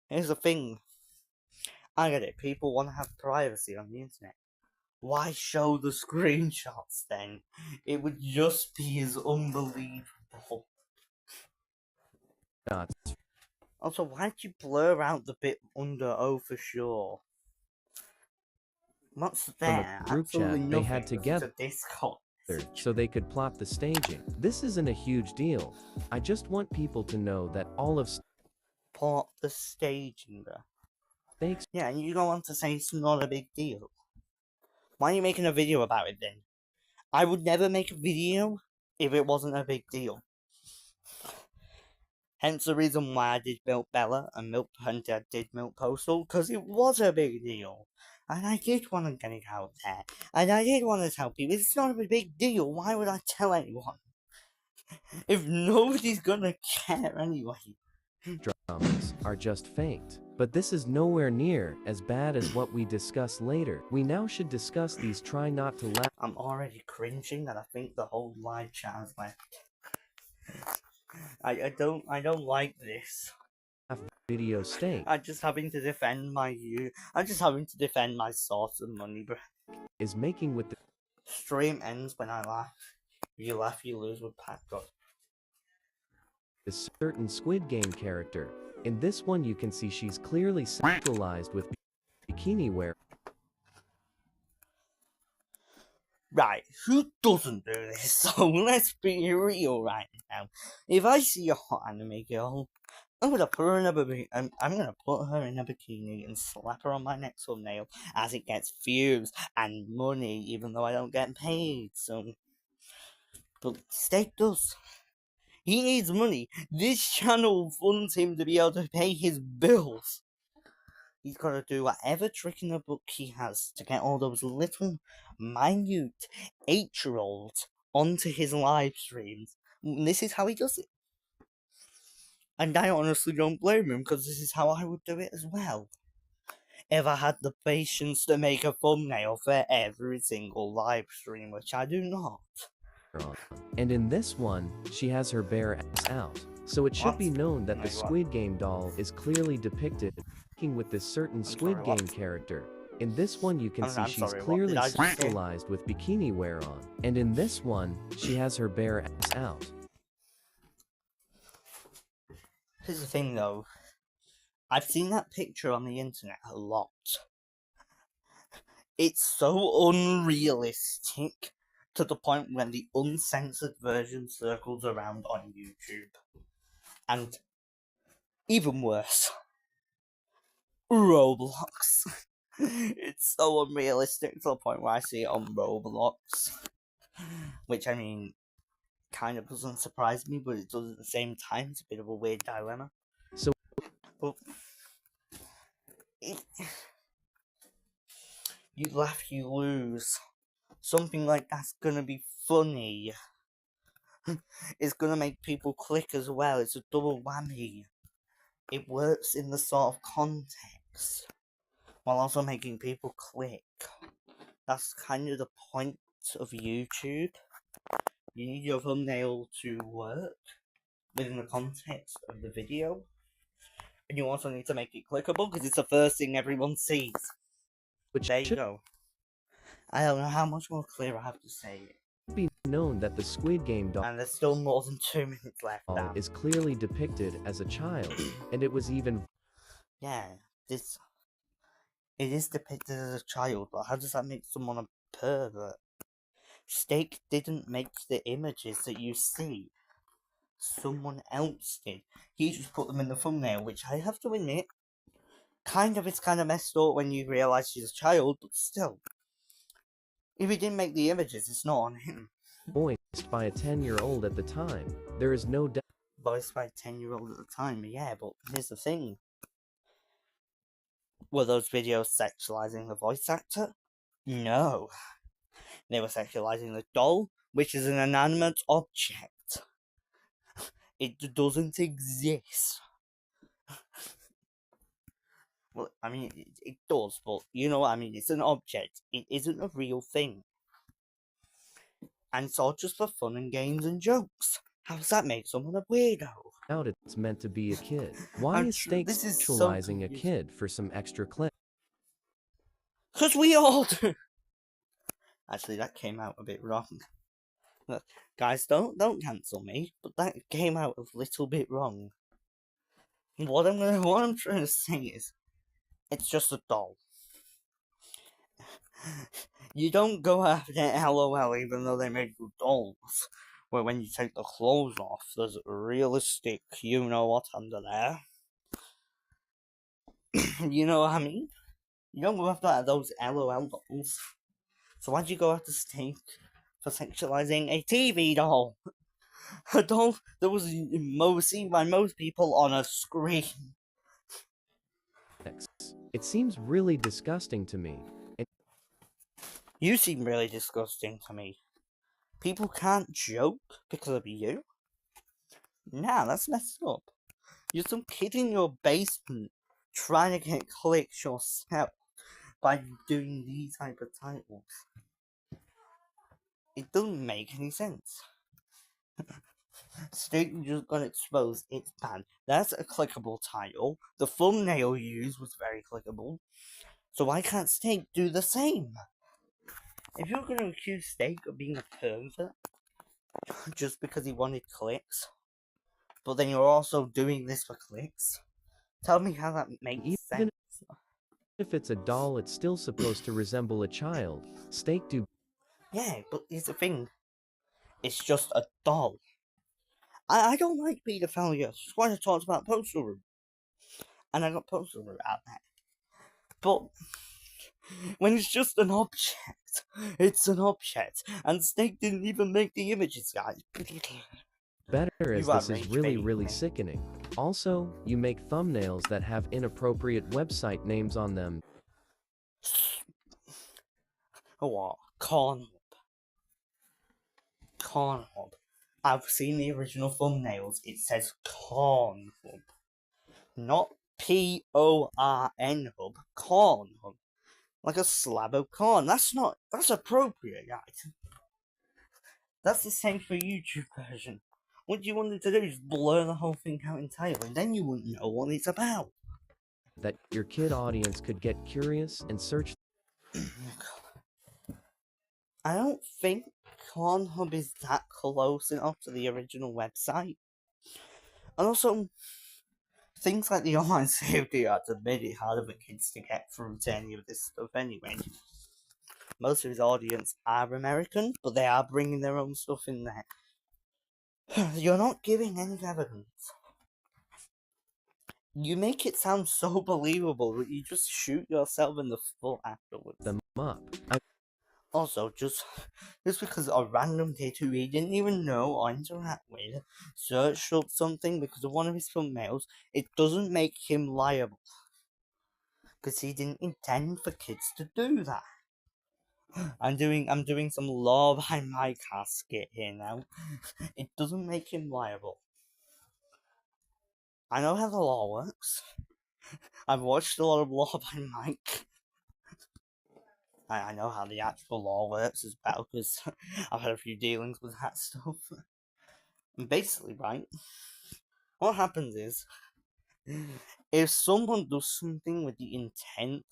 Here's the thing. I get it. People want to have privacy on the internet. Why show the screenshots then? It would just be as unbelievable. Also, why'd you blur out the bit under "oh for sure"? What's there? group chat Absolutely they nothing. had This is together. a Discord. So they could plot the staging. This isn't a huge deal. I just want people to know that all of Plot the staging there. Steak's Yeah, and you go on to say it's not a big deal. Why are you making a video about it then? I would never make a video if it wasn't a big deal. Hence the reason why I did Milk Bella and did Milk Postal, because it was a big deal. And I did want to get it out there. And I did want to tell people, it's not a big deal, why would I tell anyone? If nobody's gonna care anyway. dramas are just faked. But this is nowhere near as bad as what we discuss later. We now should discuss these try not to laugh I'm already cringing and I think the whole live chat has left. I don't like this. video Steak I'm just having to defend my source of money, bro. is making with the Stream ends when I laugh. If you laugh, you lose with Pat God. certain Squid Game character. In this one you can see she's clearly sexualized with bikini wear. Right, who doesn't do this? So let's be real right now. If I see a hot anime girl, I'm gonna put her in a I'm gonna put her in a bikini and slap her on my next thumbnail as it gets views and money, even though I don't get paid. So, but Steak does. He needs money. This channel funds him to be able to pay his bills. He's got to do whatever trick in the book he has to get all those little, minute 8-year-olds onto his live streams. And this is how he does it. And I honestly don't blame him, because this is how I would do it as well. If I had the patience to make a thumbnail for every single live stream, which I do not. on. And in this one, she has her bare ass out. So it should What? be known that the Wait, what? Squid Game doll is clearly depicted working with this certain Squid sorry, what? Game character. In this one you can see I'm she's sorry, what clearly did I just say? sexualized with bikini wear on. And in this one, she has her bare ass out. Here's the thing though. I've seen that picture on the internet a lot. It's so unrealistic to the point when the uncensored version circles around on YouTube. And even worse, Roblox. It's so unrealistic to the point where I see it on Roblox. Which, I mean, kind of doesn't surprise me, but it does at the same time. It's a bit of a weird dilemma. So- But you laugh, you lose. Something like that's gonna be funny. It's gonna make people click as well. It's a double whammy. It works in the sort of context, while also making people click. That's kind of the point of YouTube. You need your thumbnail to work within the context of the video. And you also need to make it clickable, because it's the first thing everyone sees. Which There you should go. I don't know how much more clear I have to say it. be known that the Squid Game doll And there's still more than 2 minutes left now. is clearly depicted as a child, and it was even Yeah, it is depicted as a child, but how does that make someone a pervert? Steak didn't make the images that you see. Someone else did. He just put them in the thumbnail, which I have to admit, it's kind of messed up when you realise she's a child, but still. If he didn't make the images, it's not on him. voiced by a 10-year-old at the time. There is no doubt Voiced by a 10-year-old at the time, yeah, but here's the thing. Were those videos sexualizing the voice actor? No. They were sexualizing the doll, which is an inanimate object. It doesn't exist. Well, I mean, it does, but you know what I mean? It's an object. It isn't a real thing. And it's all just for fun and games and jokes. How does that make someone a weirdo? it's meant to be a kid. Why I'm is sure Steak this is so sexualizing a confusing. kid for some extra clip? Because we all do. Actually, that came out a bit wrong. Look, guys, don't cancel me, but that came out a little bit wrong. What I'm trying to say is, it's just a doll. You don't go after LOL even though they make good dolls. Where when you take the clothes off, there's realistic you-know-what under there. You know what I mean? You don't go after those LOL dolls. So why'd you go after Steak for sexualizing a TV doll? A doll that was seen by most people on a screen. It seems really disgusting to me. You seem really disgusting to me. People can't joke because of you? Nah, that's messed up. You're some kid in your basement trying to get clicks yourself by doing these type of titles. It doesn't make any sense. Steak just got exposed, it's banned. That's a clickable title. The thumbnail you used was very clickable. So why can't Steak do the same? If you're going to accuse Steak of being a pervert just because he wanted clicks, but then you're also doing this for clicks, tell me how that makes Even sense. if it's a doll, it's still supposed to resemble a child. Steak do Yeah, but here's the thing. It's just a doll. I don't like paedophilia. That's why I talked about Postal Room. And I got Postal Room out there. But when it's just an object, it's an object. And Snake didn't even make the images, guys. Better as You are this is rage really, baiting really me. sickening. Also, you make thumbnails that have inappropriate website names on them. Oh, what? Cornhub. Cornhub. I've seen the original thumbnails. It says Cornhub. Not P-O-R-N hub. Cornhub. Like a slab of corn. That's appropriate, guys. That's the same for YouTube version. What you wanted to do is blur the whole thing out entirely, then you wouldn't know what it's about. That your kid audience could get curious and search. I don't think Cornhub is that close enough to the original website. And also, things like the online safety act have made it harder for kids to get through to any of this stuff anyway. Most of his audience are American, but they are bringing their own stuff in there. You're not giving any evidence. You make it sound so believable that you just shoot yourself in the foot afterwards. them up. Also, just because a random kid who he didn't even know or interact with searched up something because of one of his thumbnails, it doesn't make him liable. Because he didn't intend for kids to do that. I'm doing some law behind my casket here now. It doesn't make him liable. I know how the law works. I've watched a lot of Law by Mike. I know how the actual law works as well, because I've had a few dealings with that stuff. And basically, right, what happens is, if someone does something with the intent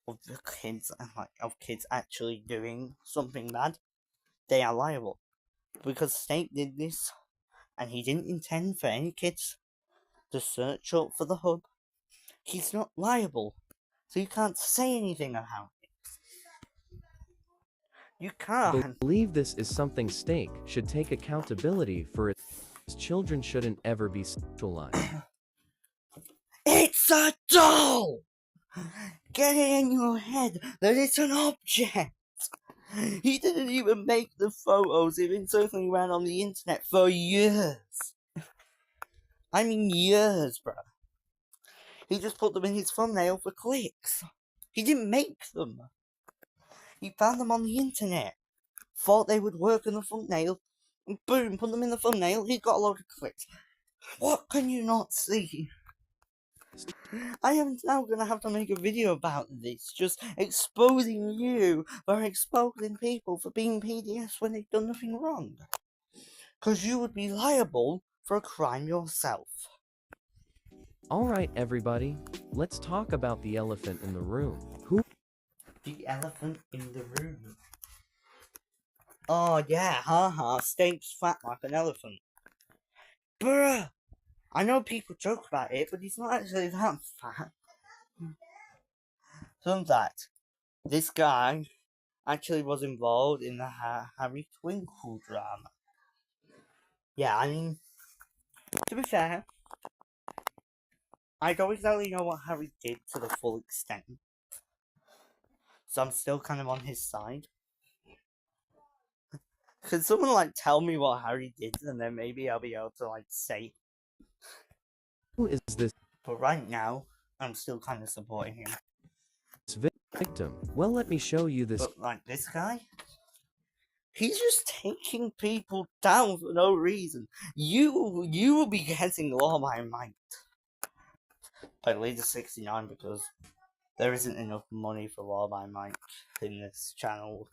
of the kids, of kids actually doing something bad, they are liable. Because Snake did this, and he didn't intend for any kids to search up for the hub. He's not liable, so you can't say anything about it. You I can't. believe this is something Snake should take accountability for. Its children shouldn't ever be sexualized. It's a doll! Get it in your head that it's an object! He didn't even make the photos, they've been circling around on the internet for years. I mean years, bruh. He just put them in his thumbnail for clicks. He didn't make them. He found them on the internet. Thought they would work in the thumbnail. And boom, put them in the thumbnail, he got a lot of clicks. What can you not see? I am now gonna have to make a video about this, just exposing you for exposing people for being PDS when they've done nothing wrong. Cause you would be liable for a crime yourself. Alright, everybody, let's talk about the elephant in the room. Who The elephant in the room. Oh yeah, haha, Snape's fat like an elephant. Bruh! I know people joke about it, but he's not actually that fat. Fun fact, this guy actually was involved in the Harry Twinkle drama. Yeah, I mean, to be fair, I don't exactly know what Harry did to the full extent. So I'm still kind of on his side. Could someone, like, tell me what Harry did, and then maybe I'll be able to, like, say. is this But right now, I'm still kind of supporting him. victim? Well, let me show you this. But, like, this guy? He's just taking people down for no reason. You will be getting Law by Might. By Leader 69, because there isn't enough money for Law by Might in this channel.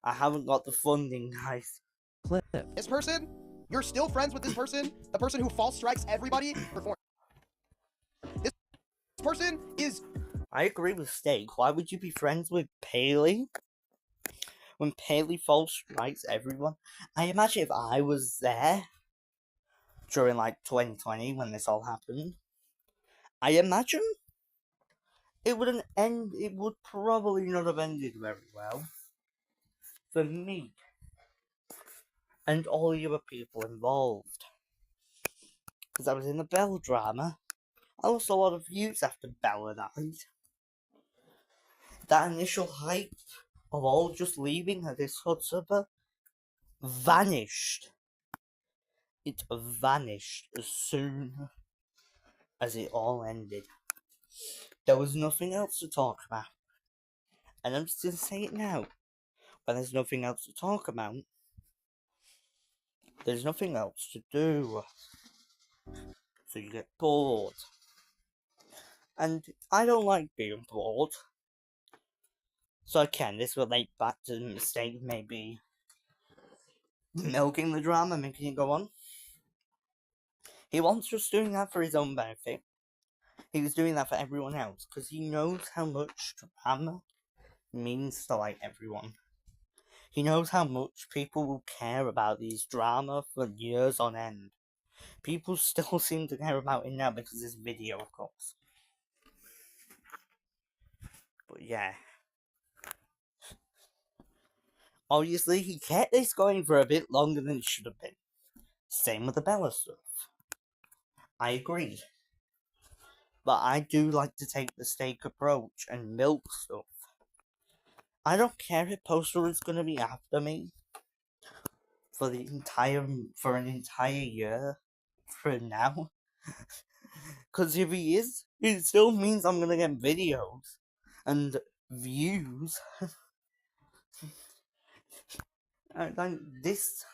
I haven't got the funding, guys. Clip. This person, you're still friends with this person, the person who false strikes everybody. This person is. I agree with Steak. Why would you be friends with Paley? When Paley false strikes everyone? I imagine if I was there during like 2020 when this all happened, I imagine it would probably not have ended very well. for me and all the other people involved. Because I was in the Belle drama. I lost a lot of views after Bella died. That initial hype of all just leaving her Discord server vanished. It vanished as soon as it all ended. There was nothing else to talk about. And I'm just going to say it now. When there's nothing else to talk about, there's nothing else to do. So you get bored. And I don't like being bored. So again, this relates back to the mistake maybe milking the drama, making it go on. He wasn't just doing that for his own benefit. He was doing that for everyone else, because he knows how much drama means to like everyone. He knows how much people will care about these drama for years on end. People still seem to care about it now because of this video, of course. But yeah. Obviously, he kept this going for a bit longer than it should have been. Same with the Bella stuff. I agree. But I do like to take the steak approach and milk stuff. I don't care if Poster is going to be after me for an entire year from now. Because if he is, it still means I'm going to get videos and views. Like this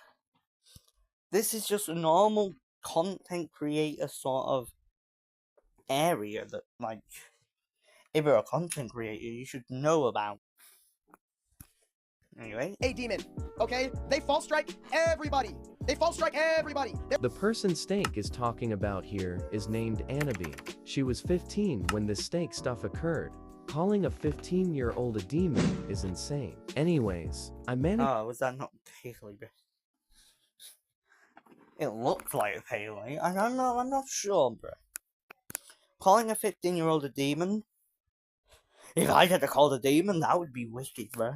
is just a normal content creator sort of area that, like, if you're a content creator, you should know about. Anyway. A demon, okay? They false strike everybody. They false strike everybody. The person Steak is talking about here is named Annabee. She was 15 when this Steak stuff occurred. Calling a 15-year-old a demon is insane. Anyways, I managed. Oh, was that not Paley? It looked like Paley. I'm not sure, bro. Calling a 15-year-old a demon? If I had to call a demon, that would be wicked, bro.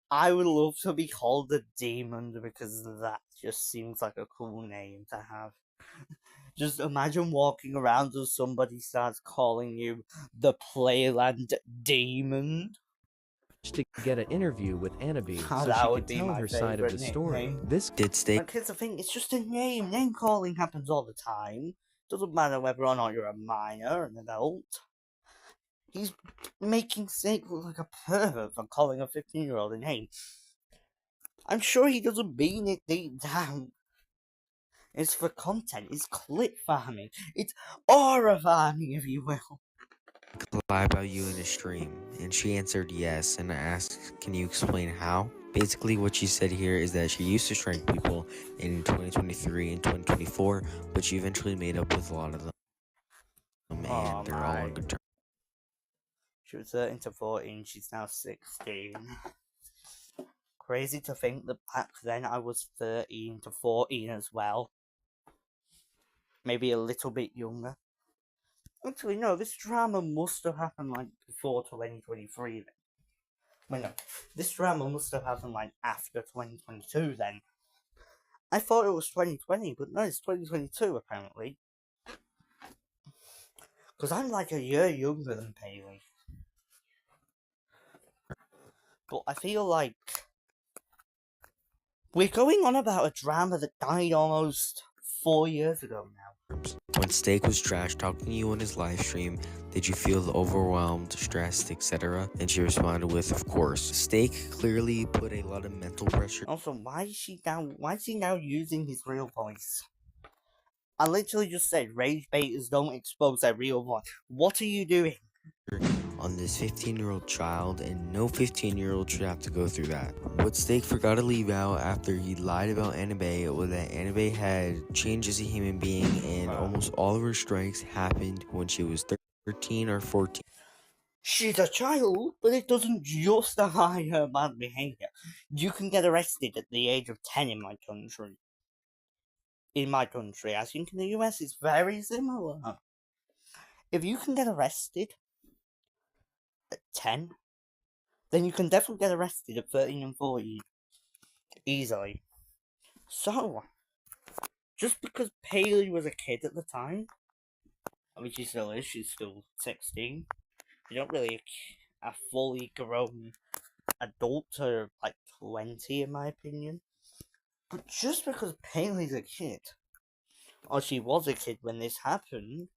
I would love to be called a demon because that just seems like a cool name to have. Just imagine walking around and somebody starts calling you the Playland Demon. To get an interview with Annabee Oh, so that she would could be tell my her side of the favourite story. nickname. This Did Steak Like, here's the thing, it's just a name. Name calling happens all the time. Doesn't matter whether or not you're a minor or an adult. He's making Snake look like a pervert for calling a 15-year-old a name. I'm sure he doesn't mean it deep down. It's for content. It's clip farming. It's aura farming, if you will. lie about you in a stream? And she answered yes, and I asked, can you explain how? Basically what she said here is that she used to strike people in 2023 and 2024, but she eventually made up with a lot of them, and they're all on good terms. She was 13 to 14, she's now 16. Crazy to think that back then I was 13 to 14 as well. Maybe a little bit younger. Actually, no, this drama must have happened like before 2023 then. Wait, no, this drama must have happened like after 2022 then. I thought it was 2020, but no, it's 2022 apparently. Because I'm like a year younger than Paley. But I feel like we're going on about a drama that died almost 4 years ago now. When Steak was trash talking to you on his live stream, did you feel overwhelmed, stressed, etc.? And she responded with, of course. Steak clearly put a lot of mental pressure. Also, why is he now using his real voice? I literally just said rage baiters don't expose their real voice. What are you doing? On this 15-year-old child, and no 15-year-old should have to go through that. What Steak forgot to leave out after he lied about Annabee was that Annabee had changed as a human being, and almost all of her strikes happened when she was 13 or 14. She's a child, but it doesn't justify her bad behavior. You can get arrested at the age of 10 in my country. I think in the US it's very similar. If you can get arrested at 10, then you can definitely get arrested at 13 and 14. Easily. So, just because Paley was a kid at the time, I mean, she still is, she's still 16. You're not really a fully grown adult to like 20, in my opinion. But just because Paley's a kid, or she was a kid when this happened,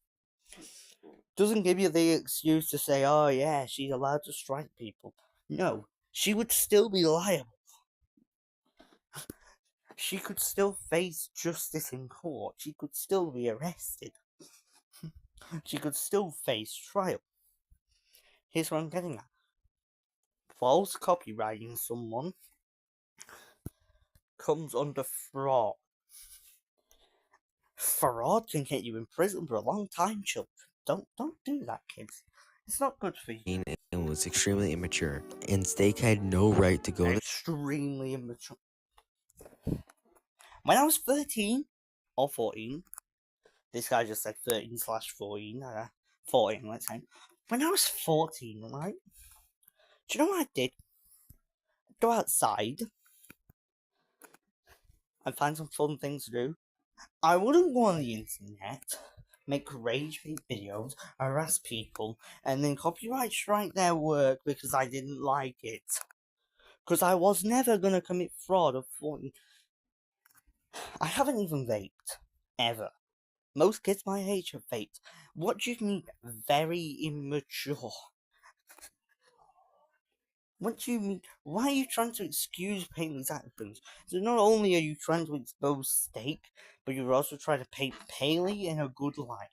doesn't give you the excuse to say, oh yeah, she's allowed to strike people. No, she would still be liable. She could still face justice in court. She could still be arrested. She could still face trial. Here's what I'm getting at. False copywriting someone comes under fraud. Fraud can get you in prison for a long time, children. Don't do that, kids. It's not good for you. And was extremely immature, and Steak had no right to go to Extremely immature. When I was 13 or 14, this guy just said 13/14, 14, let's say. When I was 14, right? Do you know what I did? Go outside and find some fun things to do. I wouldn't go on the internet, make rage bait videos, harass people, and then copyright strike their work because I didn't like it. Because I was never gonna commit fraud of 14. I haven't even vaped. Ever. Most kids my age have vaped. What do you mean, very immature? What do you mean? Why are you trying to excuse Paley's actions? So not only are you trying to expose Steak, but you're also trying to paint Paley in a good light.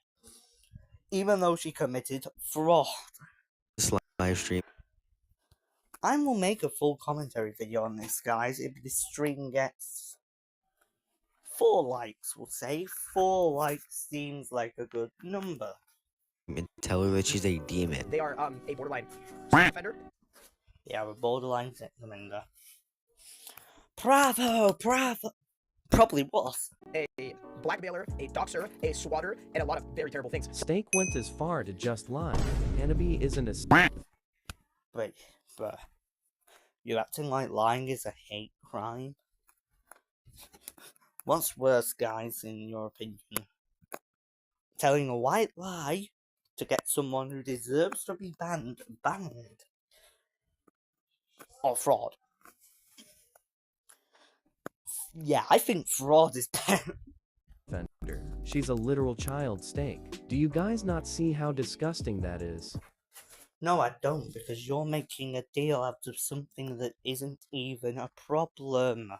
Even though she committed fraud. this live stream. I will make a full commentary video on this, guys, if this stream gets 4 likes, we'll say. 4 likes seems like a good number. And tell her that she's a demon. They are a borderline sex offender. Yeah, we're borderline sex offender. Bravo! Probably was. A blackmailer, a doxer, a swatter, and a lot of very terrible things. Steak went as far to just lie. Hanabi isn't a But, you're acting like lying is a hate crime? What's worse, guys, in your opinion? Telling a white lie to get someone who deserves to be banned? Or fraud? Yeah, I think fraud is better. offender. She's a literal child Steak. Do you guys not see how disgusting that is? No, I don't, because you're making a deal out of something that isn't even a problem.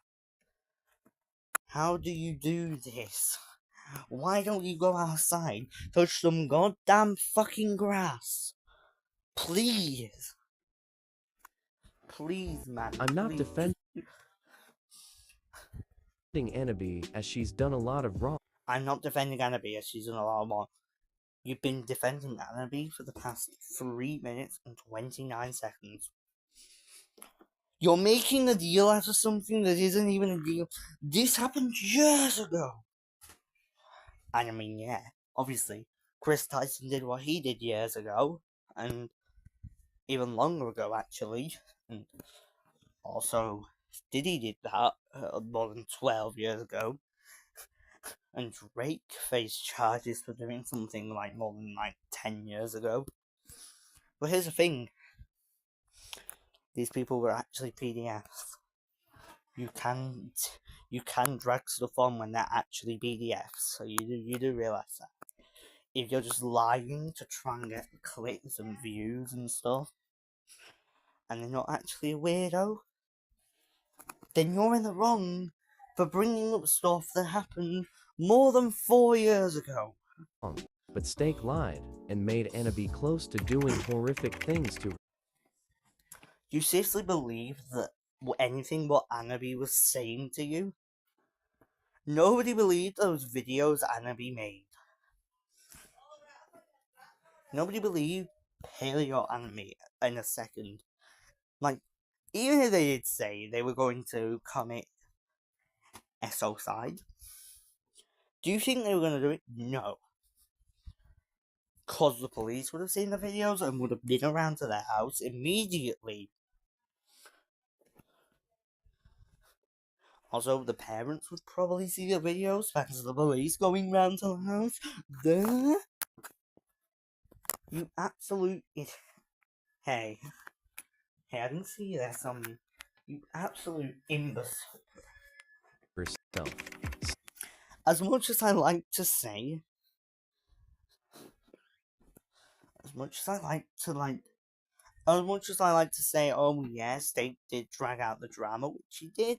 How do you do this? Why don't you go outside, touch some goddamn fucking grass? Please. Please, man. I'm not please. defending Anabi as she's done a lot of wrong. I'm not defending Annabelle as she's done a lot more. You've been defending Annabelle for the past 3 minutes and 29 seconds. You're making a deal out of something that isn't even a deal. This happened years ago. And I mean, yeah, obviously, Chris Tyson did what he did years ago, and even longer ago, actually. And also, Diddy did that more than 12 years ago. And Drake faced charges for doing something like more than 10 years ago. But here's the thing. These people were actually PDFs. You can drag stuff on when they're actually PDFs, so you do realise that. If you're just lying to try and get clicks and views and stuff, and you're not actually a weirdo, then you're in the wrong for bringing up stuff that happened more than 4 years ago. But Steak lied and made Anabi close to doing horrific things to her. You seriously believe that anything what Annabelle was saying to you? Nobody believed those videos Annabelle made. Nobody believed Paley or Annabelle in a second. Like, even if they did say they were going to commit SOcide, do you think they were going to do it? No. Because the police would have seen the videos and would have been around to their house immediately Also, the parents would probably see the videos thanks to the police going round to the house. Duh. You absolute Hey, I didn't see this on you. You absolute imbecile. Herself. As much as I like to say, as much as I like to say, oh yes, they did drag out the drama, which he did.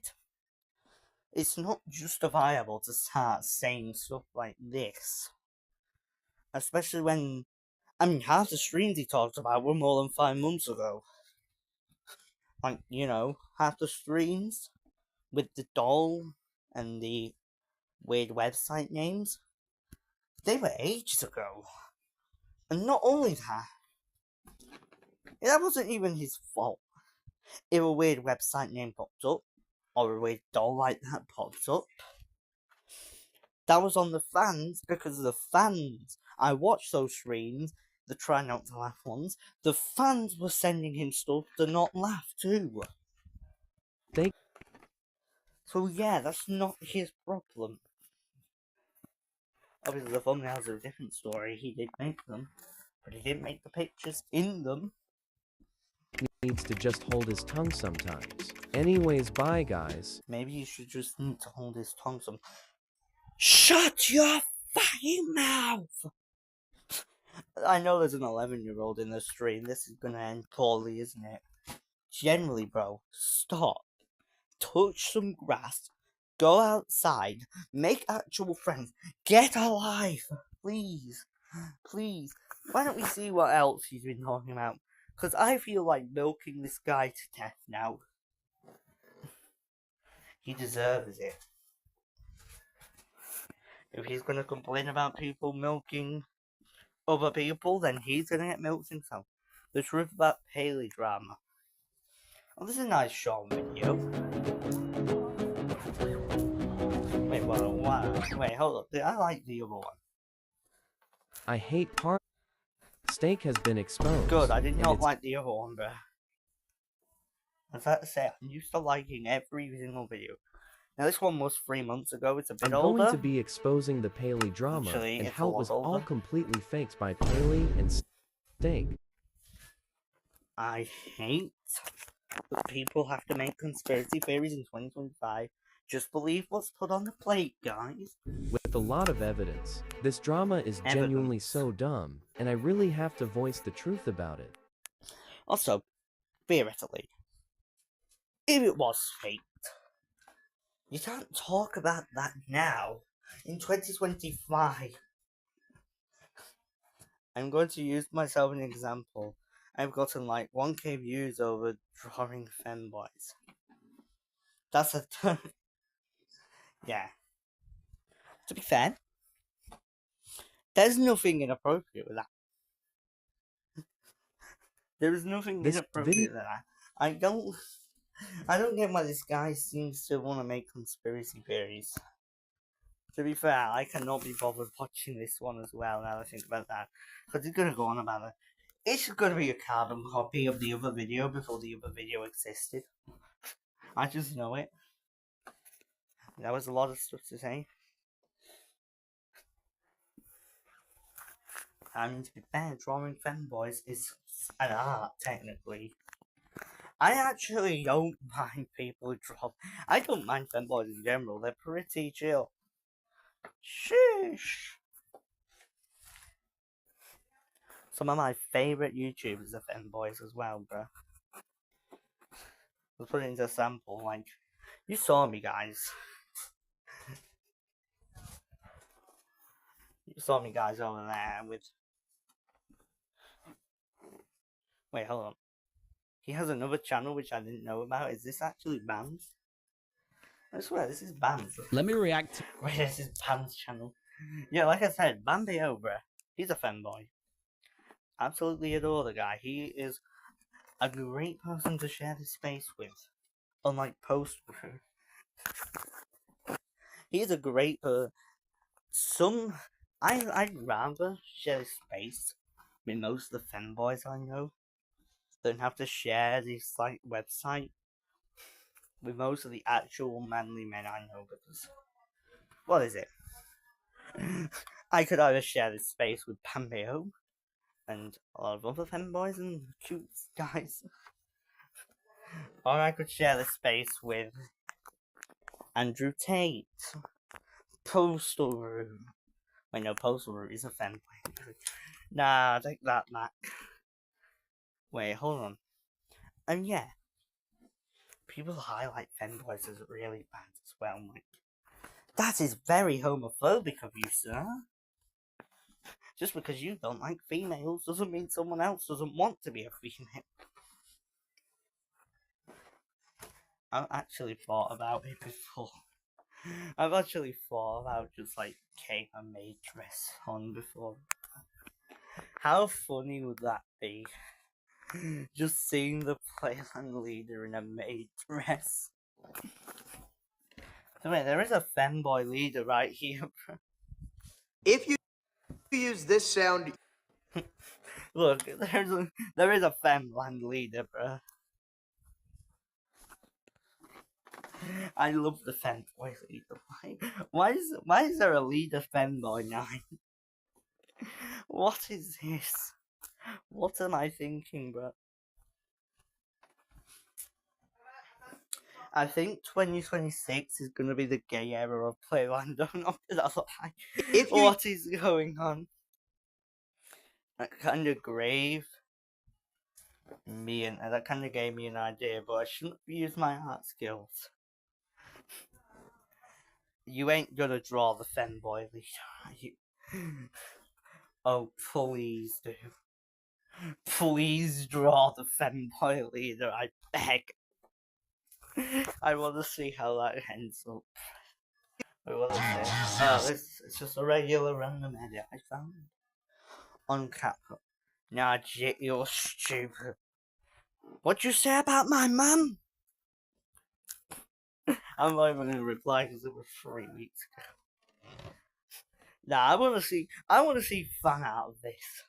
It's not justifiable to start saying stuff like this. Especially when, I mean, half the streams he talked about were more than 5 months ago. Like, you know, half the streams with the doll and the weird website names, they were ages ago. And not only that wasn't even his fault. If a weird website name popped up, or a weird doll like that popped up, that was on the fans, because the fans, I watched those streams, the try not to laugh ones, the fans were sending him stuff to not laugh too. So yeah, that's not his problem. Obviously the thumbnails are a different story, he did make them, but he didn't make the pictures in them. Needs to just hold his tongue sometimes. Anyways, bye guys. Maybe you should just need to hold his tongue some. Shut your fucking mouth! I know there's an 11-year-old in the stream. This is gonna end poorly, isn't it? Generally, bro, stop. Touch some grass. Go outside. Make actual friends. Get a life. Please. Please. Why don't we see what else he's been talking about? Because I feel like milking this guy to death now. He deserves it. If he's gonna complain about people milking other people, then he's gonna get milked himself. The truth about Paley drama. Oh, this is a nice short video. Wait, wait, hold up. I like the other one. I hate part. Steak has been exposed. Good, I did and not it's like the other one, but I was about to say, I'm used to liking every single video. Now this one was 3 months ago, it's a bit I'm older. going to be exposing the Paley drama Actually, and it's how a it was lot all older. completely faked by Paley and Steak. I hate that people have to make conspiracy theories in 2025. Just believe what's put on the plate, guys. With a lot of evidence, this drama is genuinely so dumb, and I really have to voice the truth about it. Also, theoretically, if it was faked, you can't talk about that now, in 2025. I'm going to use myself as an example. I've gotten like 1k views over drawing femboys. That's a yeah. To be fair, there's nothing inappropriate with that. There is nothing inappropriate with that. I don't get why this guy seems to want to make conspiracy theories. To be fair, I cannot be bothered watching this one as well now that I think about that. Because he's going to go on about it. It's going to be a carbon copy of the other video before the other video existed. I just know it. That was a lot of stuff to say. I mean, to be fair, drawing femboys is an art, technically. I actually don't mind people who draw. I don't mind femboys in general, they're pretty chill. Sheesh. Some of my favourite YouTubers are femboys as well, bro. Let's put it into a sample, like, you saw me, guys. You saw me, guys, over there with... Wait, hold on. He has another channel which I didn't know about. Is this actually Bam's? I swear, this is Bam's. Let me react. Wait, this is Bam's channel. Yeah, like I said, Bambi Obra. He's a femboy. Absolutely adore the guy. He is a great person to share this space with. Unlike Post. He's a great I'd rather share space with most of the femboys I know than have to share this like website. with most of the actual manly men I know, because what is it? I could either share this space with Pambeo and a lot of other femboys and cute guys, or I could share this space with Andrew Tate, Postal Room. Wait, no, Postal Room is a femboy. Nah, take that back. Wait, hold on. And yeah, people highlight femboys as really bad as well. Like, that is very homophobic of you, sir. Just because you don't like females doesn't mean someone else doesn't want to be a female. I've actually thought about it before. I've actually thought about just like getting a maid dress on before. How funny would that be? Just seeing the Playland leader in a maid dress. So wait, there is a femboy leader right here. If you use this sound, Look, there is a femland leader, bruh. I love the femboy leader. Why is there a leader femboy 9? What is this? What am I thinking, bro? I think 2026 is gonna be the gay era of Playland. I'm not gonna lie. What is going on? That kind of gave me that kind of gave me an idea, but I shouldn't use my art skills. You ain't gonna draw the femboy leader, are you? Oh, please do. Please draw the femboy leader, I beg. I want to see how that ends up. Wait, what is this? Oh, it's just a regular random edit I found on Capcom. Nah, Jit, you're stupid. What'd you say about my mum? I'm not even gonna reply because it was 3 weeks ago. Nah, I wanna see fan art of this.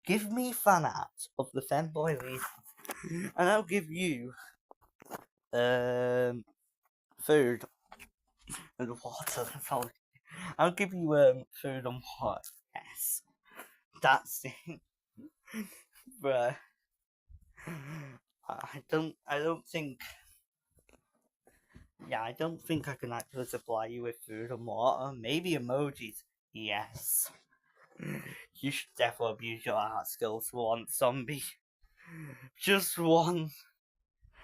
Give me fan art of the femboy leader, and I'll give you food and water. That's all. I'll give you food and water. Yes, that's it. Bruh, I don't think I can actually supply you with food and water. Maybe emojis. Yes. You should definitely abuse your art skills for one, zombie. Just one.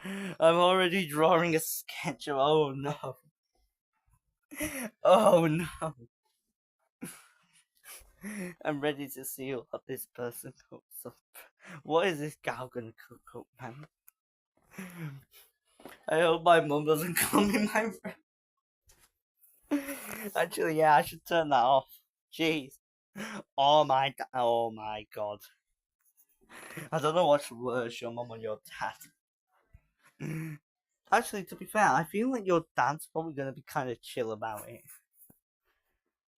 I'm already drawing a sketch of. Oh no. Oh no. I'm ready to see what this person cooks up. What is this gal gonna cook up, man? I hope my mum doesn't come in my room. Actually, yeah, I should turn that off. Jeez. Oh my god. I don't know what's worse, your mum or your dad. Actually, to be fair, I feel like your dad's probably gonna be kind of chill about it.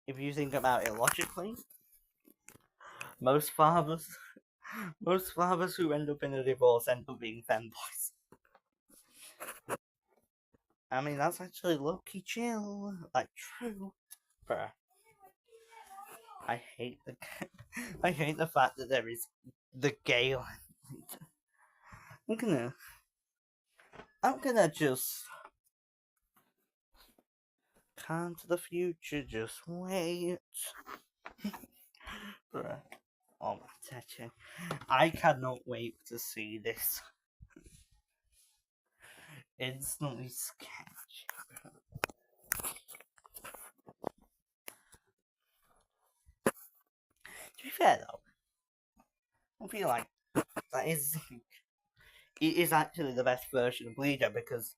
If you think about it logically. Most fathers who end up in a divorce end up being femboys. I mean, that's actually low-key chill. Like, true. Bruh. I hate the fact that there is the gay line. I'm gonna just come to the future, just wait. Bruh. Oh my attention. I cannot wait to see this. Instantly sketch. To be fair though, I feel like that is it is actually the best version of Leader, because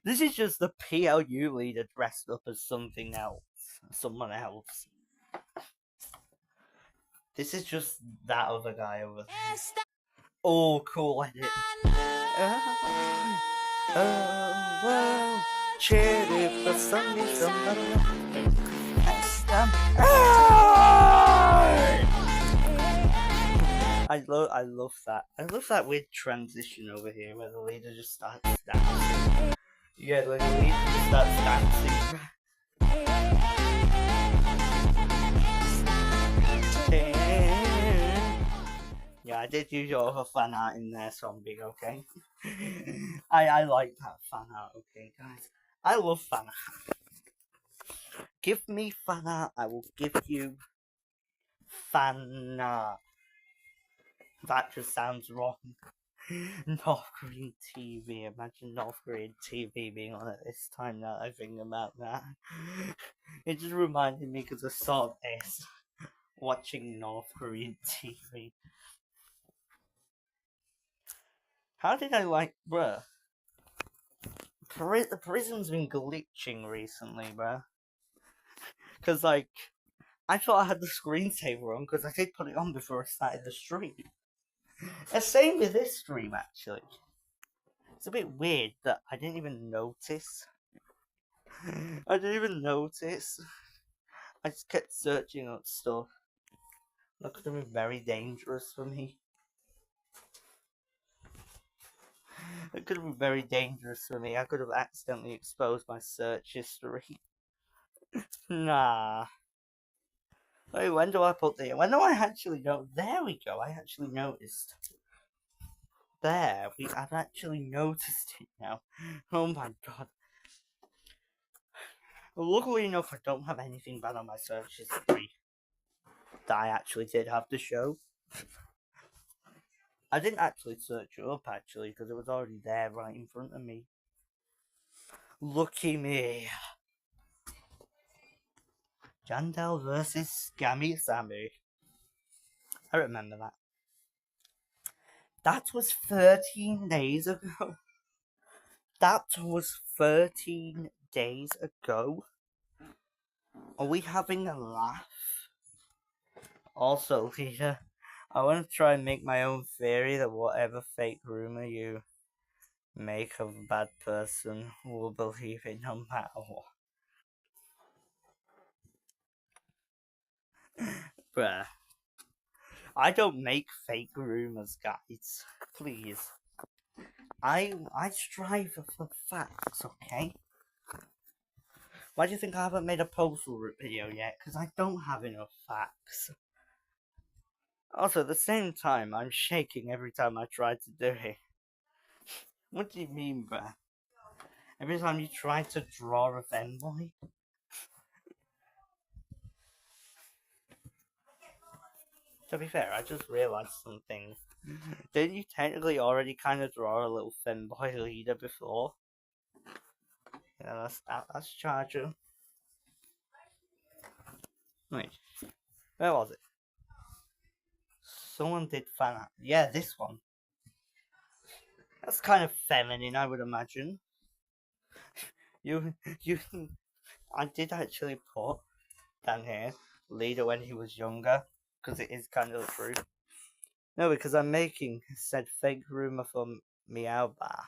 this is just the PLU leader dressed up as something else, someone else. This is just that other guy over there. Oh, cool edit. Oh, well, cheer for Sunday, somebody. I love that. I love that weird transition over here where the leader just starts dancing. Yeah, like we starts dancing. Yeah, I did use your other fan art in there, Zombie, okay? I like that fan art, okay, guys? I love fan art. Give me fan art, I will give you fan art. That just sounds wrong. North Korean TV. Imagine North Korean TV being on at this time now I think about that. It just reminded me because I saw this. Watching North Korean TV. How did I like, bruh? The prison's been glitching recently, bruh. Because, like, I thought I had the screensaver on because I did put it on before I started the stream. The same with this stream, actually. It's a bit weird that I didn't even notice. I didn't even notice. I just kept searching up stuff. That could have been very dangerous for me. It could have been very dangerous for me. I could have accidentally exposed my search history. Nah. Wait, when do I put the... When do I actually know? There we go, I actually noticed. There, I've actually noticed it now. Oh my god. Luckily enough, I don't have anything bad on my search history that I actually did have to show. I didn't actually search it up, actually, because it was already there right in front of me. Lucky me. Jandel versus Scammy Sammy. I remember that. That was 13 days ago. That was 13 days ago. Are we having a laugh? Also, Lita, I want to try and make my own theory that whatever fake rumor you make of a bad person will believe it no matter what. Bruh. I don't make fake rumors, guys. Please. I strive for facts, okay? Why do you think I haven't made a postal video yet? Because I don't have enough facts. Also, at the same time, I'm shaking every time I try to do it. What do you mean, bruh? Every time you try to draw a fanboy? To be fair, I just realised something. Didn't you technically already kind of draw a little fanboy leader before? Yeah, that's Charger. Wait, where was it? Someone did fan art. Yeah, this one. That's kind of feminine, I would imagine. I did actually put down here leader when he was younger, because it is kind of the truth. No, because I'm making said fake rumor for Meow Bar.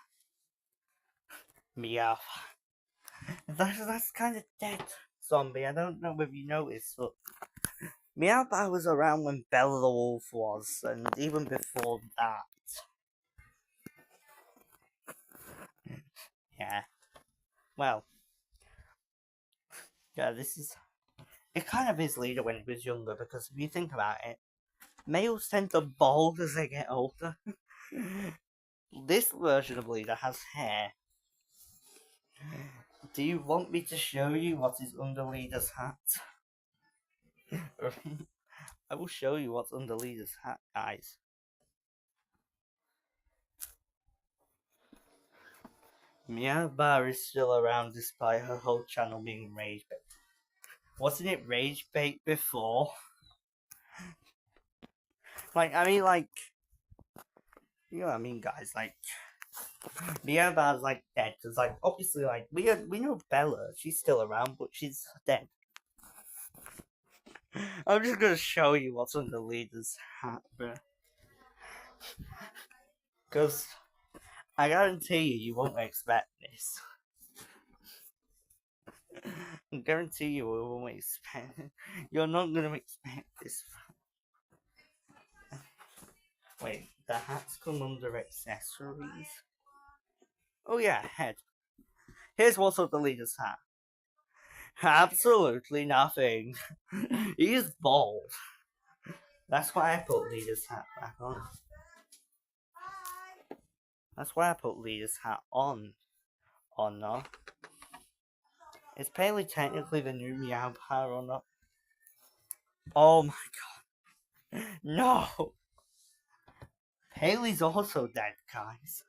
Meow. That's kind of dead, Zombie. I don't know if you noticed, but Meow Bar was around when Bella the Wolf was, and even before that. Yeah. Well. Yeah, this is... It kind of is leader when he was younger, because if you think about it, males tend to bald as they get older. This version of leader has hair. Do you want me to show you what is under leader's hat? I will show you what's under leader's hat, guys. Meow Bar is still around despite her whole channel being rage bait. Wasn't it rage bait before? Like, I mean, like, you know what I mean, guys? Like, Meow Bar's like dead. Cause like, obviously, like, we know Bella. She's still around, but she's dead. I'm just gonna show you what's under leader's hat, bro. Cause I guarantee you won't expect this. I guarantee you won't expect. You're not gonna expect this. Wait, the hats come under accessories. Oh yeah, head. Here's what's up the leader's hat. Absolutely nothing. He's bald. That's why I put leader's hat back on. That's why I put leader's hat on. Or not. Is Paley technically the new Meow Power or not? Oh my god. No! Paley's also dead, guys.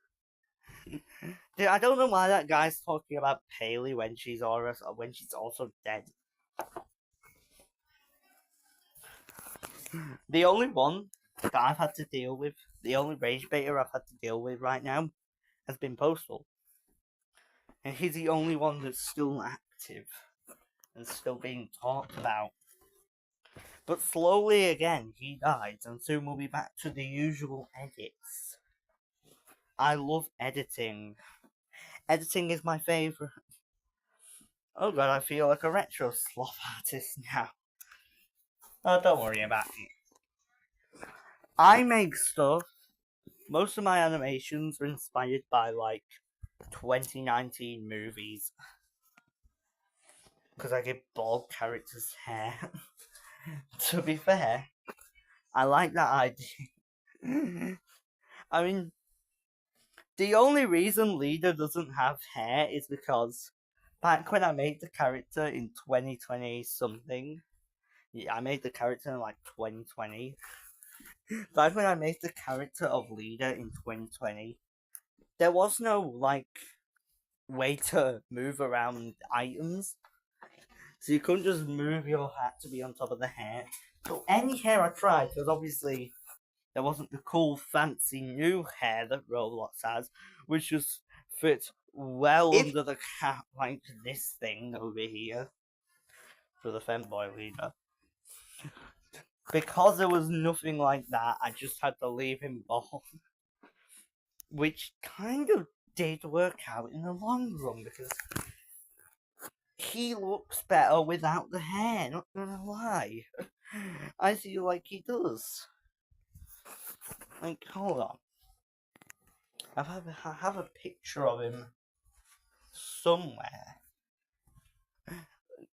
Dude, I don't know why that guy's talking about Paley when she's also dead. The only one that I've had to deal with, the only rage baiter I've had to deal with right now, has been Postal. And he's the only one that's still active and still being talked about. But slowly again, he dies, and soon we'll be back to the usual edits. I love editing. Editing is my favourite. Oh god, I feel like a retro sloth artist now. Oh, don't worry about it. I make stuff. Most of my animations are inspired by, like, 2019 movies. Because I give bald characters hair. To be fair, I like that idea. I mean, the only reason Leader doesn't have hair is because back when I made the character in 2020 something, yeah, I made the character in like 2020. Back when I made the character of Leader in 2020, there was no like way to move around items. So you couldn't just move your hat to be on top of the hair. So any hair I tried, because obviously there wasn't the cool fancy new hair that Roblox has, which just fits well under the cap like this thing over here. For the femboy Leader. Because there was nothing like that, I just had to leave him bald. Which kind of did work out in the long run, because he looks better without the hair, not gonna lie. I feel like he does. Like, hold on. I have a picture of him somewhere.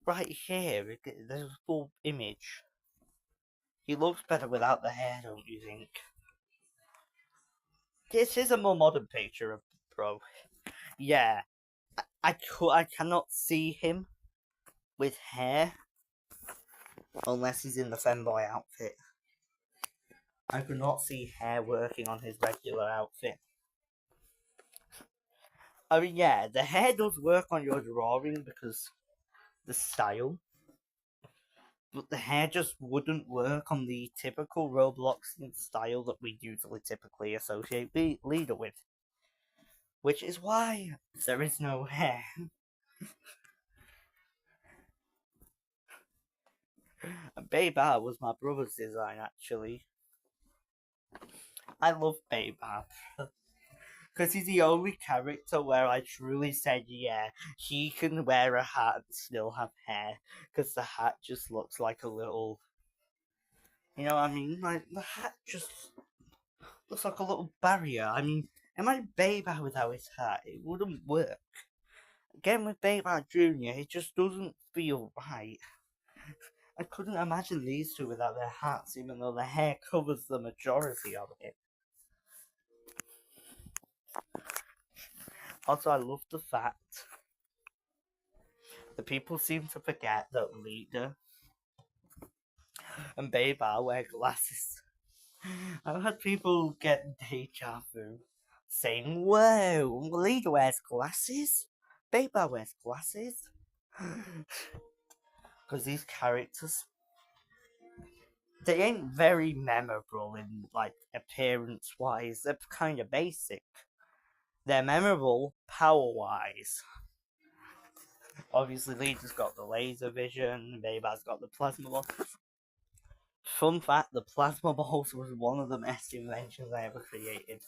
Right here, there's a full image. He looks better without the hair, don't you think? This is a more modern picture of Bro. Yeah. I cannot see him with hair unless he's in the femboy outfit. I could not see hair working on his regular outfit. I mean, yeah, the hair does work on your drawing because the style, but the hair just wouldn't work on the typical Robloxian style that we usually typically associate Leader with. Which is why there is no hair. Baybab was my brother's design, actually. I love Baybab. Because he's the only character where I truly said, yeah, he can wear a hat and still have hair. Because the hat just looks like a little... You know what I mean? Like, the hat just looks like a little barrier. I mean, imagine Baybab without his hat. It wouldn't work. Again, with Baybab Jr., it just doesn't feel right. I couldn't imagine these two without their hats, even though the hair covers the majority of it. Also, I love the fact that people seem to forget that Leader and Baybab wear glasses. I've had people get deja vu saying, whoa, Leader wears glasses? Baybab wears glasses? Because these characters, they ain't very memorable in, like, appearance-wise. They're kind of basic. They're memorable power-wise. Obviously, Leader's got the laser vision, Baybab's got the plasma ball. Fun fact, the plasma balls was one of the best inventions I ever created.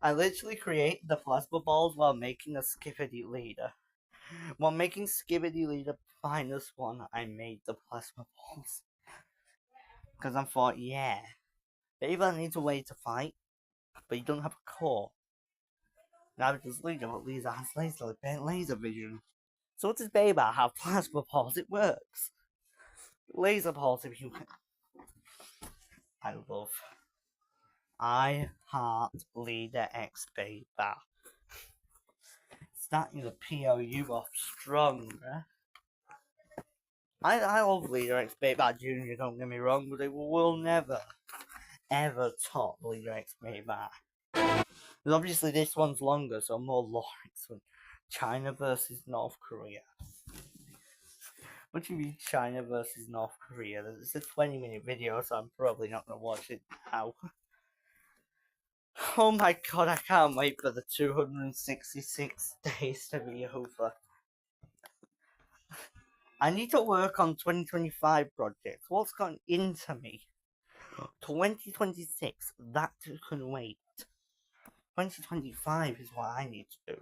I literally created the plasma balls while making a Skibidi Leader. While making Skibidi Leader -1, I made the plasma balls. Because I thought, yeah, Baybab needs a way to fight, but he doesn't have a core. Neither does Lisa, but Lisa has laser vision. So does Baby have plasma pulse? It works. Laser pulse if you can. I heart Leader X Baby. Starting the POU off strong, bruh. I love Leader X Baby Jr., don't get me wrong, but it will never, ever top Leader X Baby. Because obviously this one's longer, so more Lawrence one. China versus North Korea. What do you mean China versus North Korea? It's a 20-minute video, so I'm probably not going to watch it now. Oh my god, I can't wait for the 266 days to be over. I need to work on 2025 projects. What's gone into me? 2026, that can wait. 2025 is what I need to do.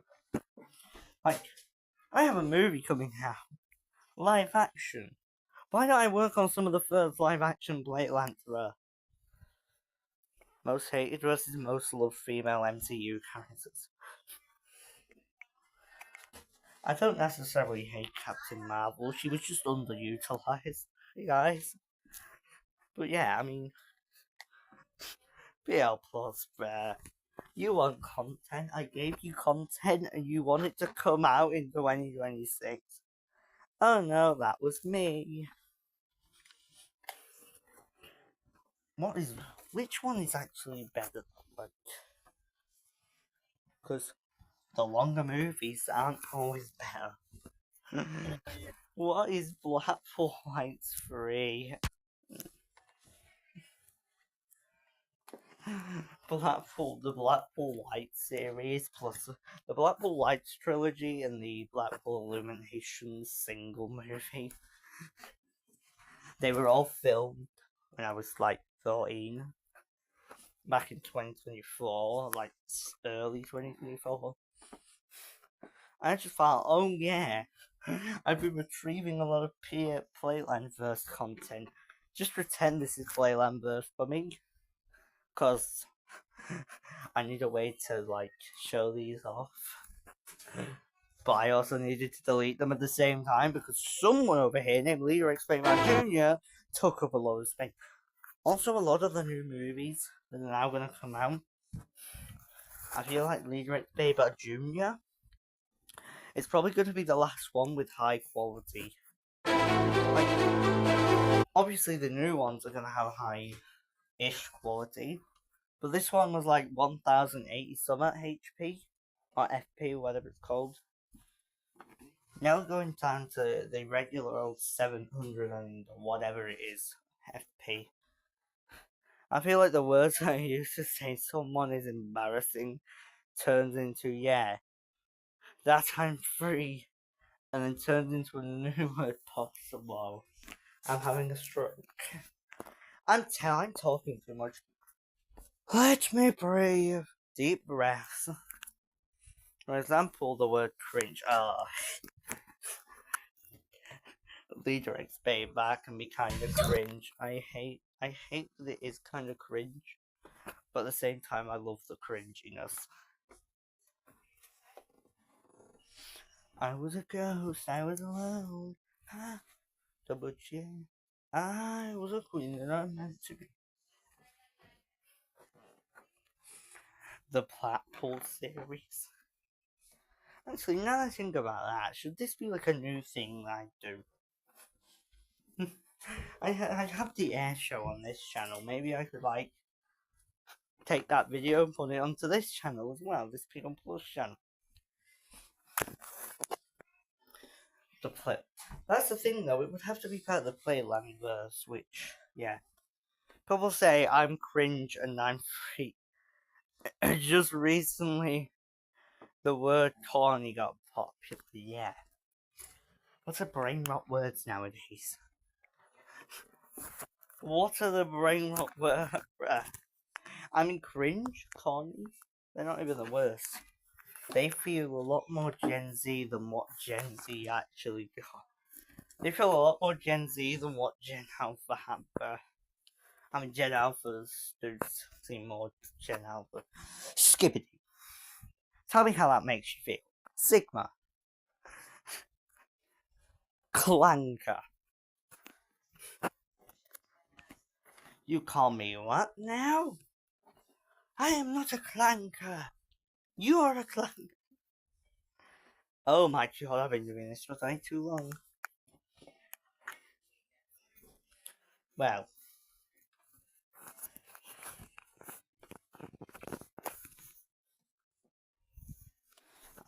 Like, I have a movie coming out. Live action. Why don't I work on some of the first live action Playland through? Most hated versus most loved female MCU characters. I don't necessarily hate Captain Marvel, she was just underutilized, guys. But yeah, I mean, BL Plus, you want content, I gave you content and you want it to come out in 2026. Oh no, that was me. Which one is actually better? Because the longer movies aren't always better. What is Blackpool Lights 3? The Blackpool Lights series, plus the Blackpool Lights trilogy and the Blackpool Illuminations single movie. They were all filmed when I was like 13. Back in 2024, like early 2024. I just thought, oh yeah, I've been retrieving a lot of Playlandverse content. Just pretend this is Playlandverse for me. Because I need a way to like show these off. But I also needed to delete them at the same time because someone over here named Leader X Baby Jr. took up a lot of space. Also, a lot of the new movies that are now going to come out, I feel like Leader X Baby Jr. is probably going to be the last one with high quality. Like, obviously the new ones are going to have high-ish quality, but this one was like 1080 something HP, or FP, whatever it's called. Now going down to the regular old 700 and whatever it is, FP. I feel like the words I used to say someone is embarrassing turns into, yeah, that I'm free, and then turns into a new word possible. I'm having a stroke. I'm talking too much. Let me breathe. Deep breaths. For example, the word cringe. Leader X Baby can be kind of cringe. I hate that it is kind of cringe, but at the same time, I love the cringiness. I was a ghost, I was alone. Double J. I was a queen that I'm meant to be. The Blackpool series. Actually, now that I think about that, should this be like a new thing that I do? I have the air show on this channel. Maybe I could like take that video and put it onto this channel as well, this PL Plus channel. That's the thing though, it would have to be part of the Playlandverse, which, yeah. People say I'm cringe and I'm free. Just recently, the word corny got popular, yeah. What's the brain rot words nowadays? What are the brain rot words? I mean, cringe, corny, they're not even the worst. They feel a lot more Gen Z than what Gen Z actually got. They feel a lot more Gen Z than what Gen Alpha have. I mean, Gen Alphas do seem more Gen Alpha. Skippity. Tell me how that makes you feel. Sigma. Clanker. You call me what now? I am not a clanker. You are a clanker. Oh my god, I've been doing this for way too long. Well.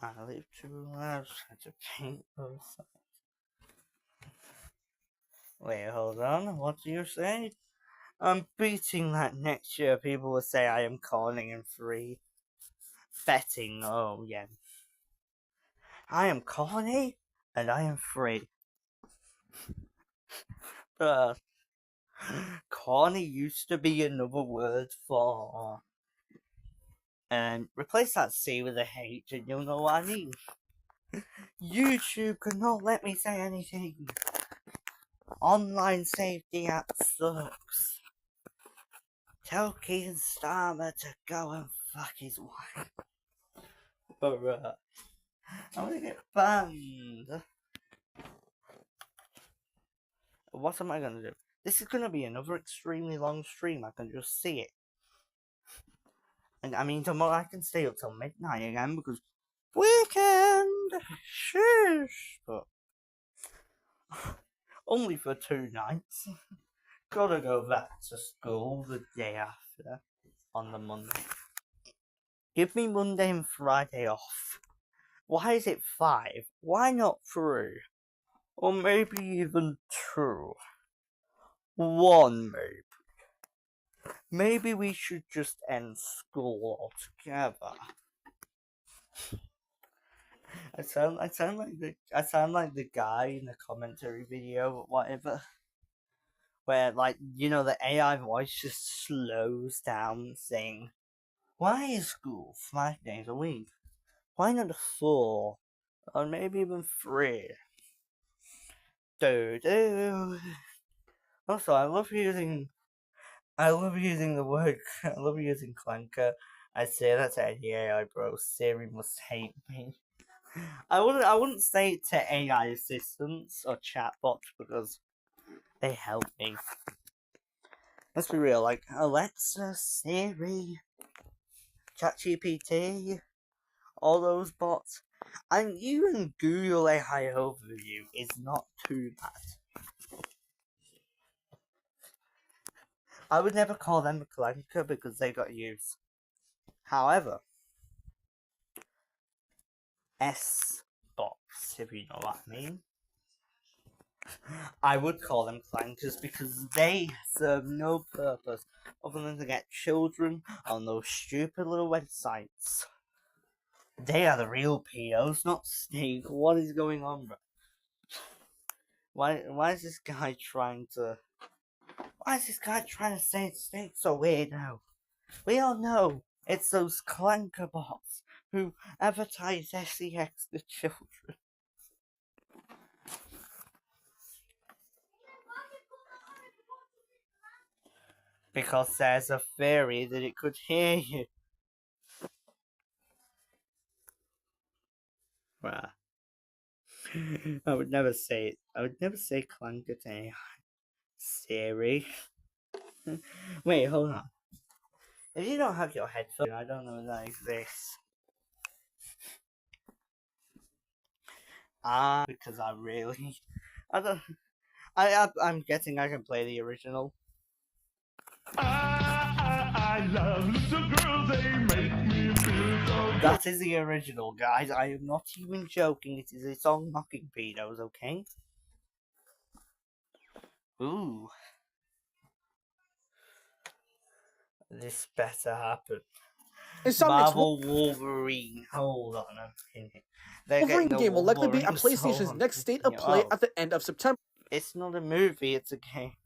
I live too loud to paint those. Wait, hold on. What do you say? I'm beating that next year. People will say I am corny and free. Betting, oh yeah. I am corny and I am free. But corny used to be another word for. And replace that C with a H and you'll know what I mean. YouTube cannot let me say anything. Online safety app sucks. Tell Keith Starmer to go and fuck his wife. But I'm gonna get banned. What am I gonna do? This is gonna be another extremely long stream. I can just see it. And I mean, tomorrow I can stay up till midnight again because weekend. Shush. But only for 2 nights. Gotta go back to school the day after on the Monday. Give me Monday and Friday off. Why is it 5? Why not 3? Or maybe even 2. 1 maybe. Maybe we should just end school altogether. I sound like the guy in the commentary video or whatever. Where, like, you know, the AI voice just slows down saying, why is school 5 days a week? Why not 4? Or maybe even 3? Also, I love using the word, I love using clanker. I say that to any AI bro, Siri must hate me. I wouldn't say it to AI assistants or chatbots because they help me. Let's be real, like Alexa, Siri, ChatGPT, all those bots, and even Google AI Overview is not too bad. I would never call them a clanker because they got used. However, S-bots, if you know what I mean, I would call them clankers because they serve no purpose other than to get children on those stupid little websites. They are the real POs, not Snake. What is going on, bro? Why is this guy trying to say Snake's so weird now? We all know it's those clanker bots who advertise sex to children. Because there's a theory that it could hear you. Well, I would never say it. I would never say clanker to AI. Siri. Wait, hold on. If you don't have your headphones, I don't know if that exists. Because I'm guessing I can play the original. I love little girls, they make me feel so good. That is the original, guys. I am not even joking. It is a song mocking pedos, okay? Ooh. This better happen. Marvel Wolverine. Hold on a minute. Wolverine game will likely be at PlayStation's song. next state of play at the end of September. It's not a movie, it's a game.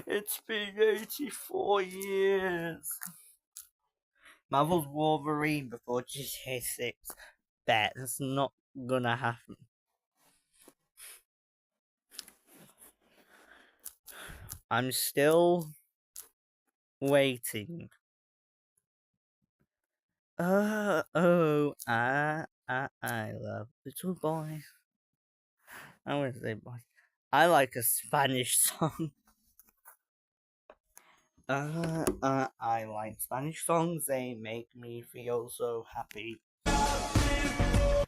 It's been 84 years. Marvel's Wolverine before GTA 6. That's not gonna happen. I'm still waiting I love little boys. I want to say boy. I like a Spanish song. I like Spanish songs. They make me feel so happy. Now,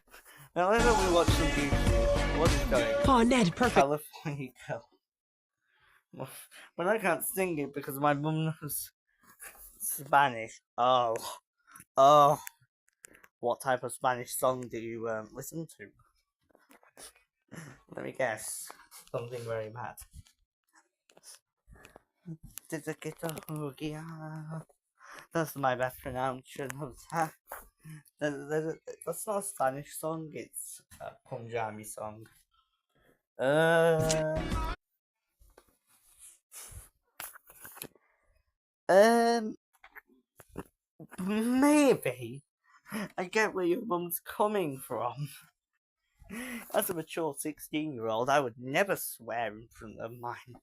whenever we watch some YouTube, what is going on? Oh, Ned, perfect. California Girl. But I can't sing it because my mum knows Spanish. Oh. What type of Spanish song do you listen to? Let me guess. Something very bad. That's my best pronunciation of that. That's not a Spanish song, it's a Punjabi song. Maybe. I get where your mum's coming from. As a mature 16-year-old, I would never swear in front of mine.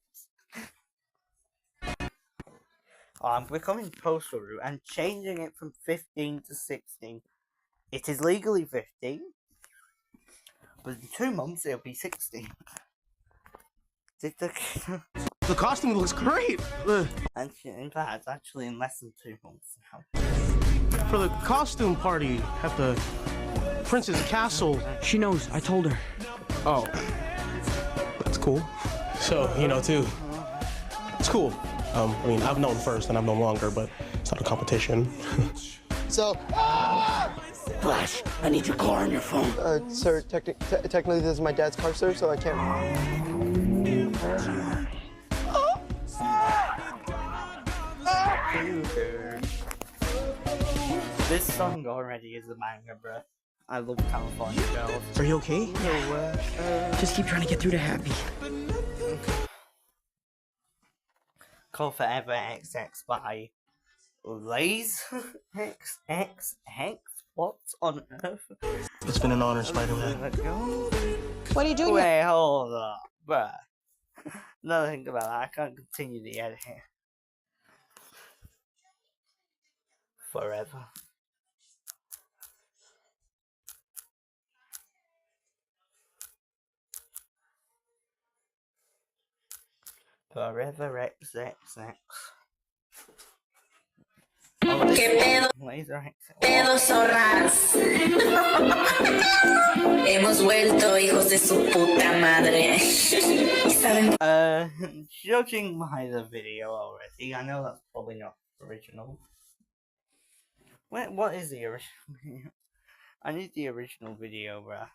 I'm becoming postal route and changing it from 15 to 16. It is legally 15, but in 2 months it'll be 16. The costume looks great. Actually, in fact, actually in less than 2 months now. For the costume party at the Prince's Castle. She knows. I told her. Oh, that's cool. So, you know, too. It's cool. I mean, I've known first and I've known longer, but it's not a competition. So, Flash, I need your car on your phone. sir, technically this is my dad's car, sir, so I can't. This song already is a banger, bruh. I love California Girls. Are you okay? Just keep trying to get through to Happy. Call Forever XX by Lays XX. What on earth? It's been an honor, Spider-Man. What are you doing? Wait, hold up, bruh. Nothing about that. I can't continue the edit here. Forever. Forever XXX. Laser X. Pedos zorras. Hemos vuelto, hijos de su puta madre. Judging by the video already, I know that's probably not original. What is the original video? I need the original video, bruh.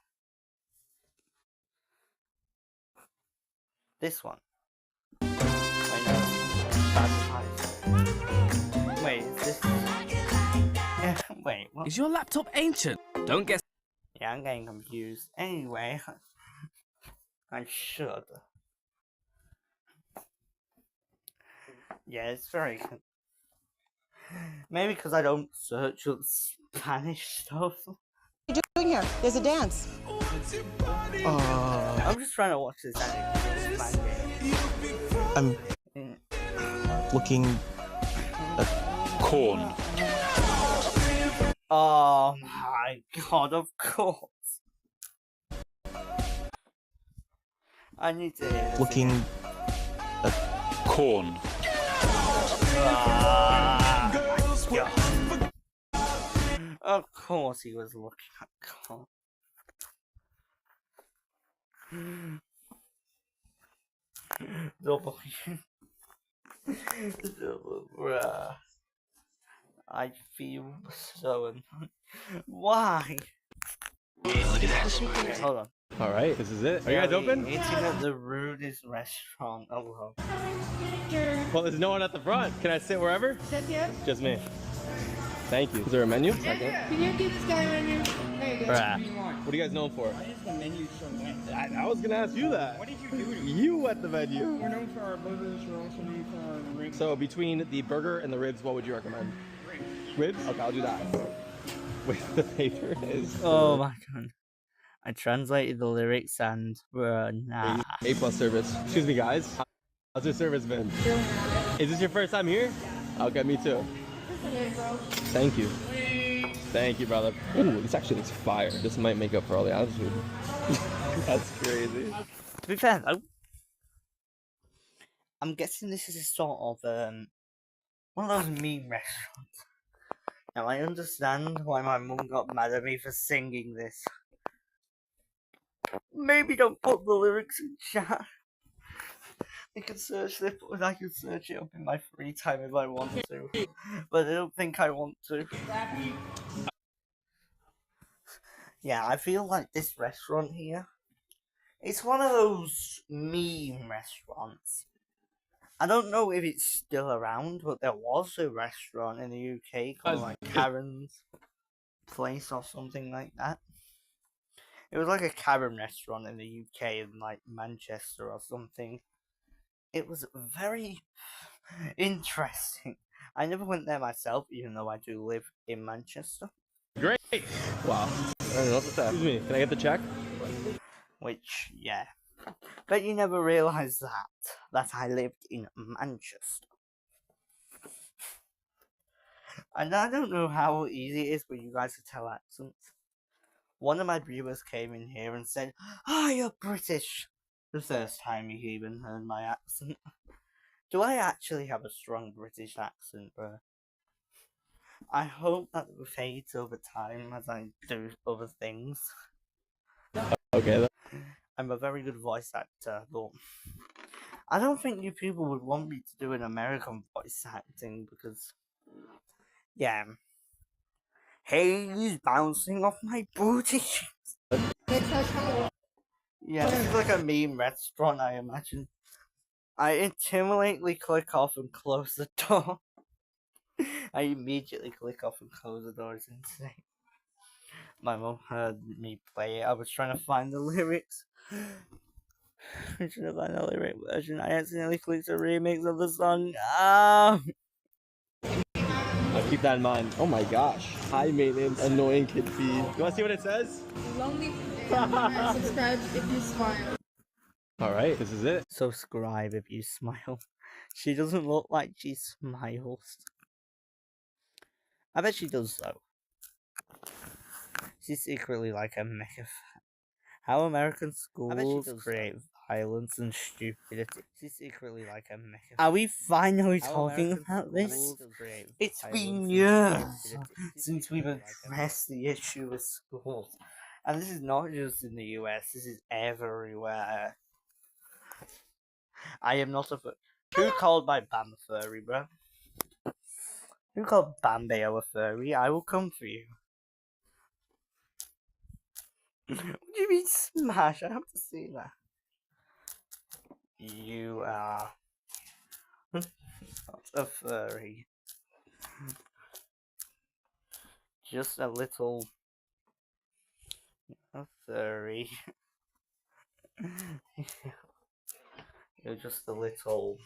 This one. I know. Wait, is this? Wait, what? Is your laptop ancient? Don't guess. Yeah, I'm getting confused. Anyway, I should. Yeah, it's very good. Maybe because I don't search up Spanish stuff. What are you doing here? There's a dance. I'm just trying to watch this anime. I'm looking at corn. Oh my god, of course. I need to hear this looking again. at Corn. God. Of course he was looking at corn. W. Bruh. I feel so annoyed. Why? Look at that. Hold on. All right, this is it. Are you guys open? Eating at the rudest restaurant alone. Well, there's no one at the front. Can I sit wherever? Just me. Thank you. Is there a menu? Can you keep this guy menu? There you go. What are you guys known for? I was gonna ask you that. What did you do? You at the menu. We're known for our burgers. We're also known for our ribs. So between the burger and the ribs, what would you recommend? Ribs? Okay, I'll do that. Wait, the paper is. Oh my god. I translated the lyrics and nah. A+ service. Excuse me, guys. How's your service been? Is this your first time here? Okay, me too. Thank you. Thank you, brother. Ooh, this actually looks fire. This might make up for all the attitude. That's crazy. To be fair though, I'm guessing this is a sort of one of those meme restaurants. Now I understand why my mum got mad at me for singing this. Maybe don't put the lyrics in chat. I can search it, but I can search it up in my free time if I want to. But I don't think I want to. Yeah, I feel like this restaurant here, it's one of those meme restaurants. I don't know if it's still around, but there was a restaurant in the UK called like Karen's Place or something like that. It was like a Karen restaurant in the UK in like Manchester or something. It was very interesting. I never went there myself, even though I do live in Manchester. Great. Wow. I don't know what's that. Excuse me. Can I get the check? Which, yeah. But you never realised that I lived in Manchester. And I don't know how easy it is for you guys to tell accents. One of my viewers came in here and said, "Oh, you're British." The first time he even heard my accent. Do I actually have a strong British accent, bro? I hope that it fades over time as I do other things. Okay. I'm a very good voice actor, but I don't think you people would want me to do an American voice acting because, yeah. Hey, he's bouncing off my booty. Yeah, this is like a meme restaurant, I imagine. I intimidately click off and close the door. I immediately click off and close the door. It's insane. My mum heard me play it. I was trying to find the lyrics. I should have found the lyric version. I accidentally clicked a remix of the song. Ah! I'll keep that in mind. Oh my gosh. High maintenance, annoying kid fee. You want to see what it says? Lonely and subscribe if you smile. Alright, this is it. Subscribe if you smile. She doesn't look like she smiles. I bet she does though. She's secretly like a mega fan. How American schools create violence and stupidity. She's secretly like a mega fan. Are we finally talking about this? It's been years since we've addressed the issue with schools. And this is not just in the US, this is everywhere. I am not a Who called my Bam a furry, bro? Who called Bambeo a furry? I will come for you. What do you mean smash? I have to see that. You are not a furry. Just a little furry. You're just a little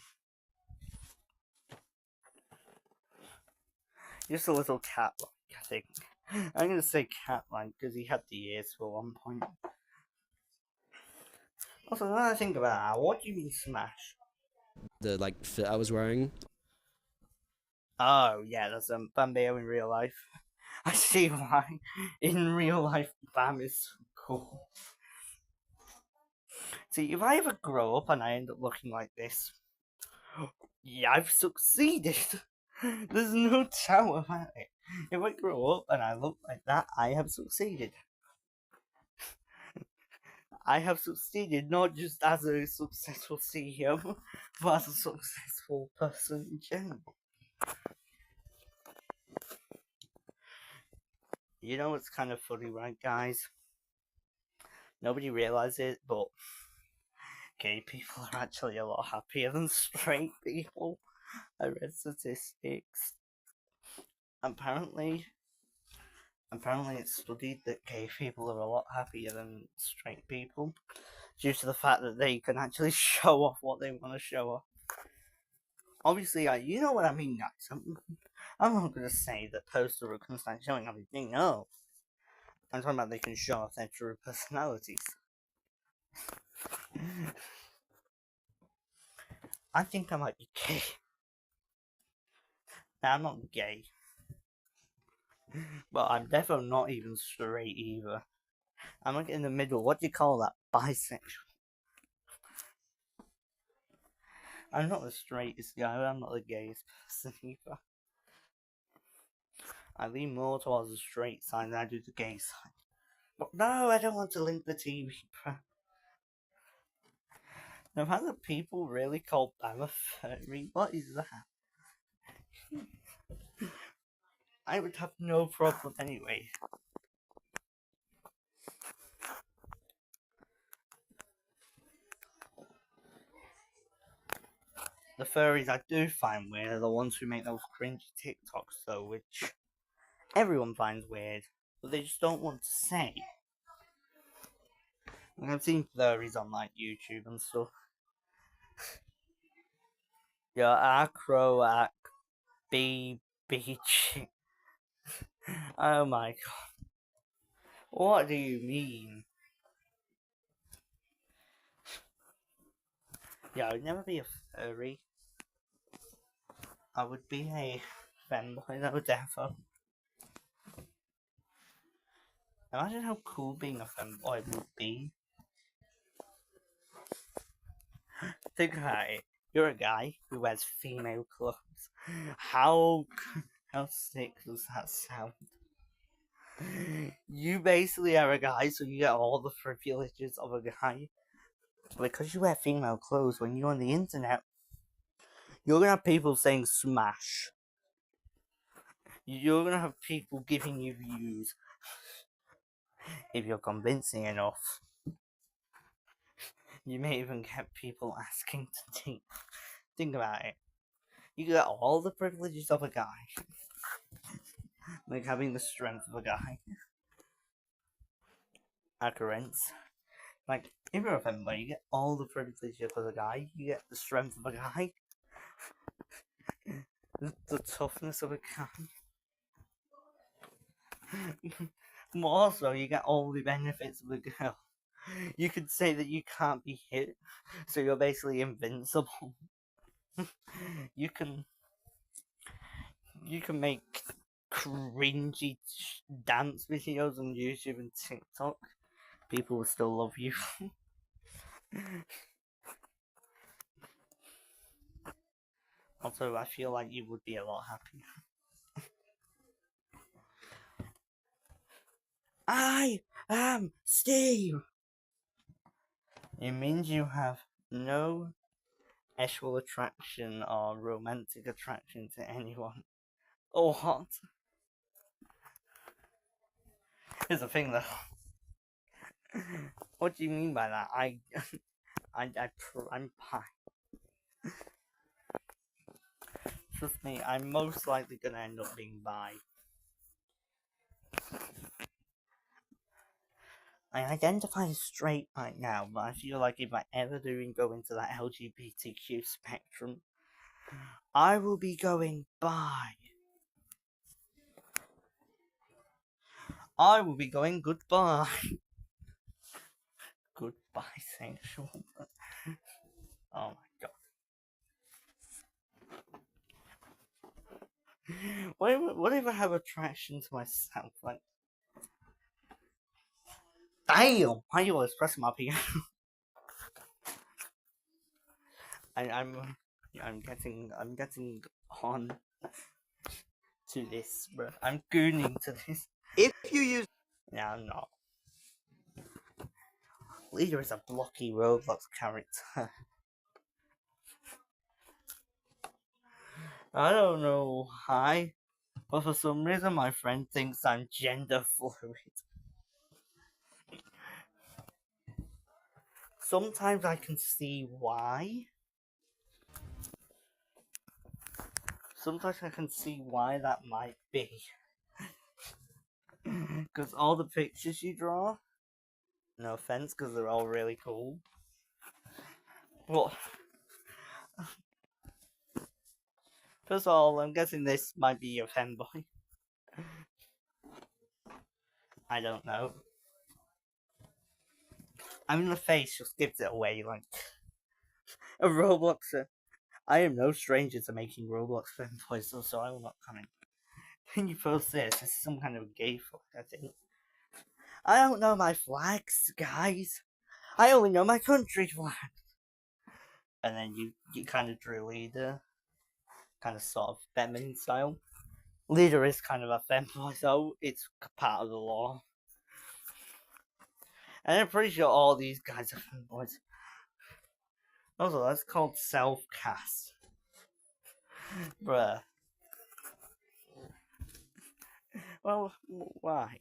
cat-like, I think. I'm gonna say cat-like because he had the ears for one point. Also, when I think about that, what do you mean smash? The fit I was wearing. Oh yeah, that's Bambeo in real life. I see why. In real life, Bam is so cool. See, if I ever grow up and I end up looking like this, yeah, I've succeeded. There's no doubt about it. If I grow up and I look like that, I have succeeded. I have succeeded not just as a successful CEO, but as a successful person in general. You know what's kind of funny, right, guys? Nobody realizes it, but gay people are actually a lot happier than straight people. I read statistics. Apparently it's studied that gay people are a lot happier than straight people due to the fact that they can actually show off what they want to show off. Obviously, you know what I mean, guys. I'm not going to say that poster can start showing everything, no. I'm talking about they can show off their true personalities. I think I might be gay. Now, I'm not gay. But I'm definitely not even straight either. I'm like in the middle. What do you call that? Bisexual. I'm not the straightest guy, but I'm not the gayest person either. I lean more towards the straight side than I do the gay side. But no, I don't want to link the TV. I've had the people really call Bama furry. What is that? I would have no problem anyway. The furries I do find weird are the ones who make those cringy TikToks though, which everyone finds weird, but they just don't want to say. Like, I've seen furries on like YouTube and stuff. Your acroac BBG. Oh my god. What do you mean? Yeah, I would never be a furry. I would be a femboy, though, defo. Imagine how cool being a femboy would be. Think about it. You're a guy who wears female clothes. How sick does that sound? You basically are a guy, so you get all the privileges of a guy. Because you wear female clothes, when you're on the internet, you're gonna have people saying smash. You're gonna have people giving you views. If you're convincing enough. You may even get people asking to date. Think about it. You get all the privileges of a guy. Like having the strength of a guy. Occurrence. Like, if you're a femboy, you get all the privileges of a guy. You get the strength of a guy. The toughness of a guy. More so, you get all the benefits of a girl. You could say that you can't be hit, so you're basically invincible. You can make cringy dance videos on YouTube and TikTok. People will still love you. Also, I feel like you would be a lot happier. I am Steve! It means you have no sexual attraction or romantic attraction to anyone. Or what? Here's the thing though. What do you mean by that? I'm bi. Trust me, I'm most likely gonna end up being bi. I identify as straight right now, but I feel like if I ever do go into that LGBTQ spectrum, I will be going bi. I will be going goodbye. Goodbye, sexual. Oh my god. What if I have attraction to myself? Like, damn! Why are you always pressing my piano? I'm getting on to this, bro. I'm gooning to this. If you use... Yeah, I'm not. Leader is a blocky Roblox character. I don't know why, but for some reason my friend thinks I'm gender fluid. Sometimes I can see why. Sometimes I can see why that might be. Because all the pictures you draw, no offense, because they're all really cool. Well, first of all, I'm guessing this might be a fanboy. I don't know. I mean, the face just gives it away, like a Robloxer. I am no stranger to making Roblox fanboys, so I will not comment. When you post this is some kind of gay flag, I think. I don't know my flags, guys. I only know my country flag. And then you kind of drew leader. Kind of sort of feminine style. Leader is kind of a femboy, so it's part of the law. And I'm pretty sure all these guys are femboys. Also, that's called self-cast. Bruh. Well, why?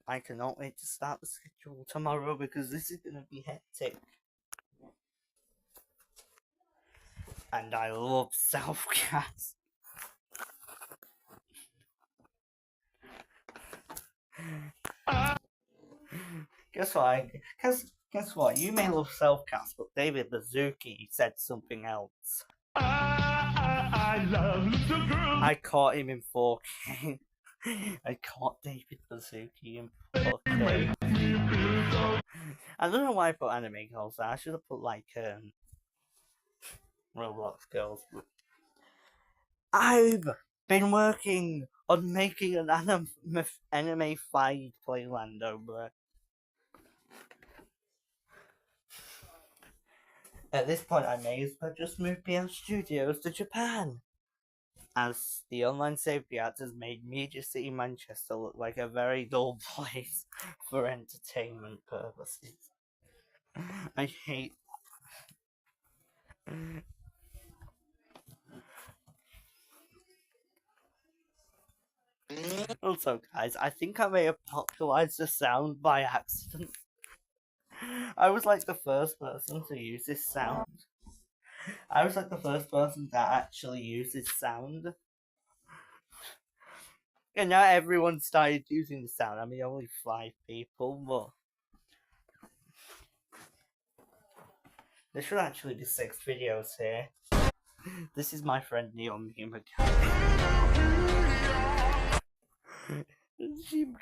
I cannot wait to start the schedule tomorrow because this is gonna be hectic. And I love self-cast. Guess what? Guess what? You may love self-cast, but David Bazuki said something else. I love little girls. I caught him in 4K. I caught David Bazuki in 4K. I don't know why I put anime girls there. I should have put like Roblox girls. I've been working on making an anime fight Playlando, bruh. At this point, I may as well just move BL Studios to Japan, as the online safety act has made Media City Manchester look like a very dull place for entertainment purposes. I hate. Also, guys, I think I may have popularized the sound by accident. I was like the first person to use this sound. I was like the first person that actually uses sound. And now everyone started using the sound. I mean, only 5 people, but there should actually be 6 videos here. This is my friend Neon Meme again.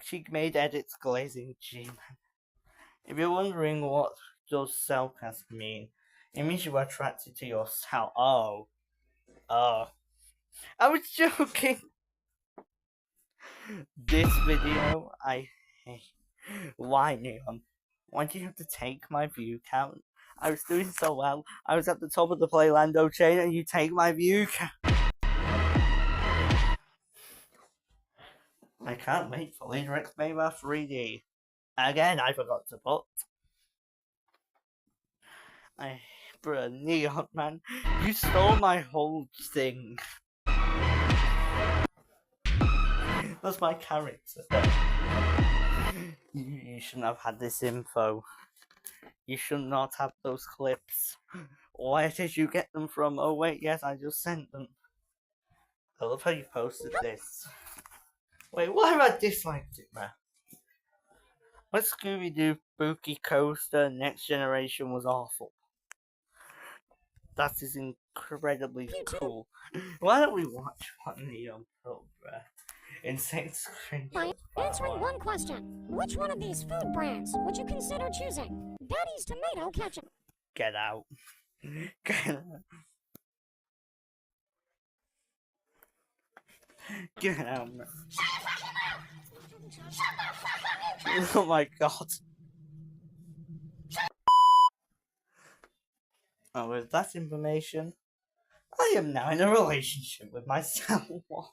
She made edits glazing G-Man. If you're wondering what does self-cast mean, it means you are attracted to yourself. Oh. I was joking! This video, I hate. Why, Neon? Why do you have to take my view count? I was doing so well. I was at the top of the Playlando chain and you take my view count. I can't wait for Leader X Maybach 3D. Again, I forgot to put. Bruh, Neon, man. You stole my whole thing. That's my character. You shouldn't have had this info. You should not have those clips. Where did you get them from? Oh wait, yes, I just sent them. I love how you posted this. Wait, why have I disliked it, man? What Scooby-Doo, Spooky Coaster, Next Generation was awful. That is incredibly cool. Why don't we watch one Neon Pro, bruh? Insane screen. By answering one question, which one of these food brands would you consider choosing? Daddy's tomato ketchup. Get out. Get out. Get out, man. Oh my god. Oh, with that information, I am now in a relationship with myself. What?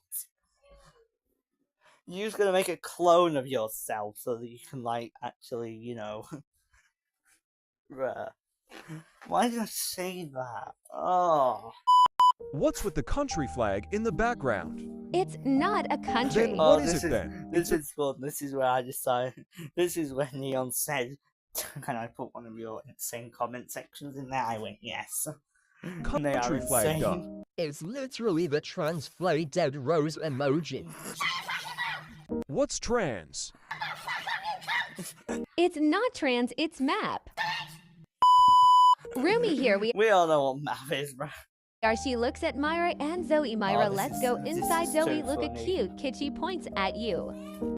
You're just gonna make a clone of yourself so that you can, like, actually, you know. Bruh. Why did I say that? Oh. What's with the country flag in the background? It's not a country. Then what is it then? This is fun. This is where I decided. This is when Neon said, "Can I put one of your insane comment sections in there?" I went, "Yes." And they are Country flag insane. done. It's literally the translated rose emoji. What's trans? It's not trans, it's map. Rumi here, We all know what map is, bro. She looks at Myra and Zoe. Myra, this let's is- go this inside. is Zoe, too look at funny. cute. Kitschy points at you.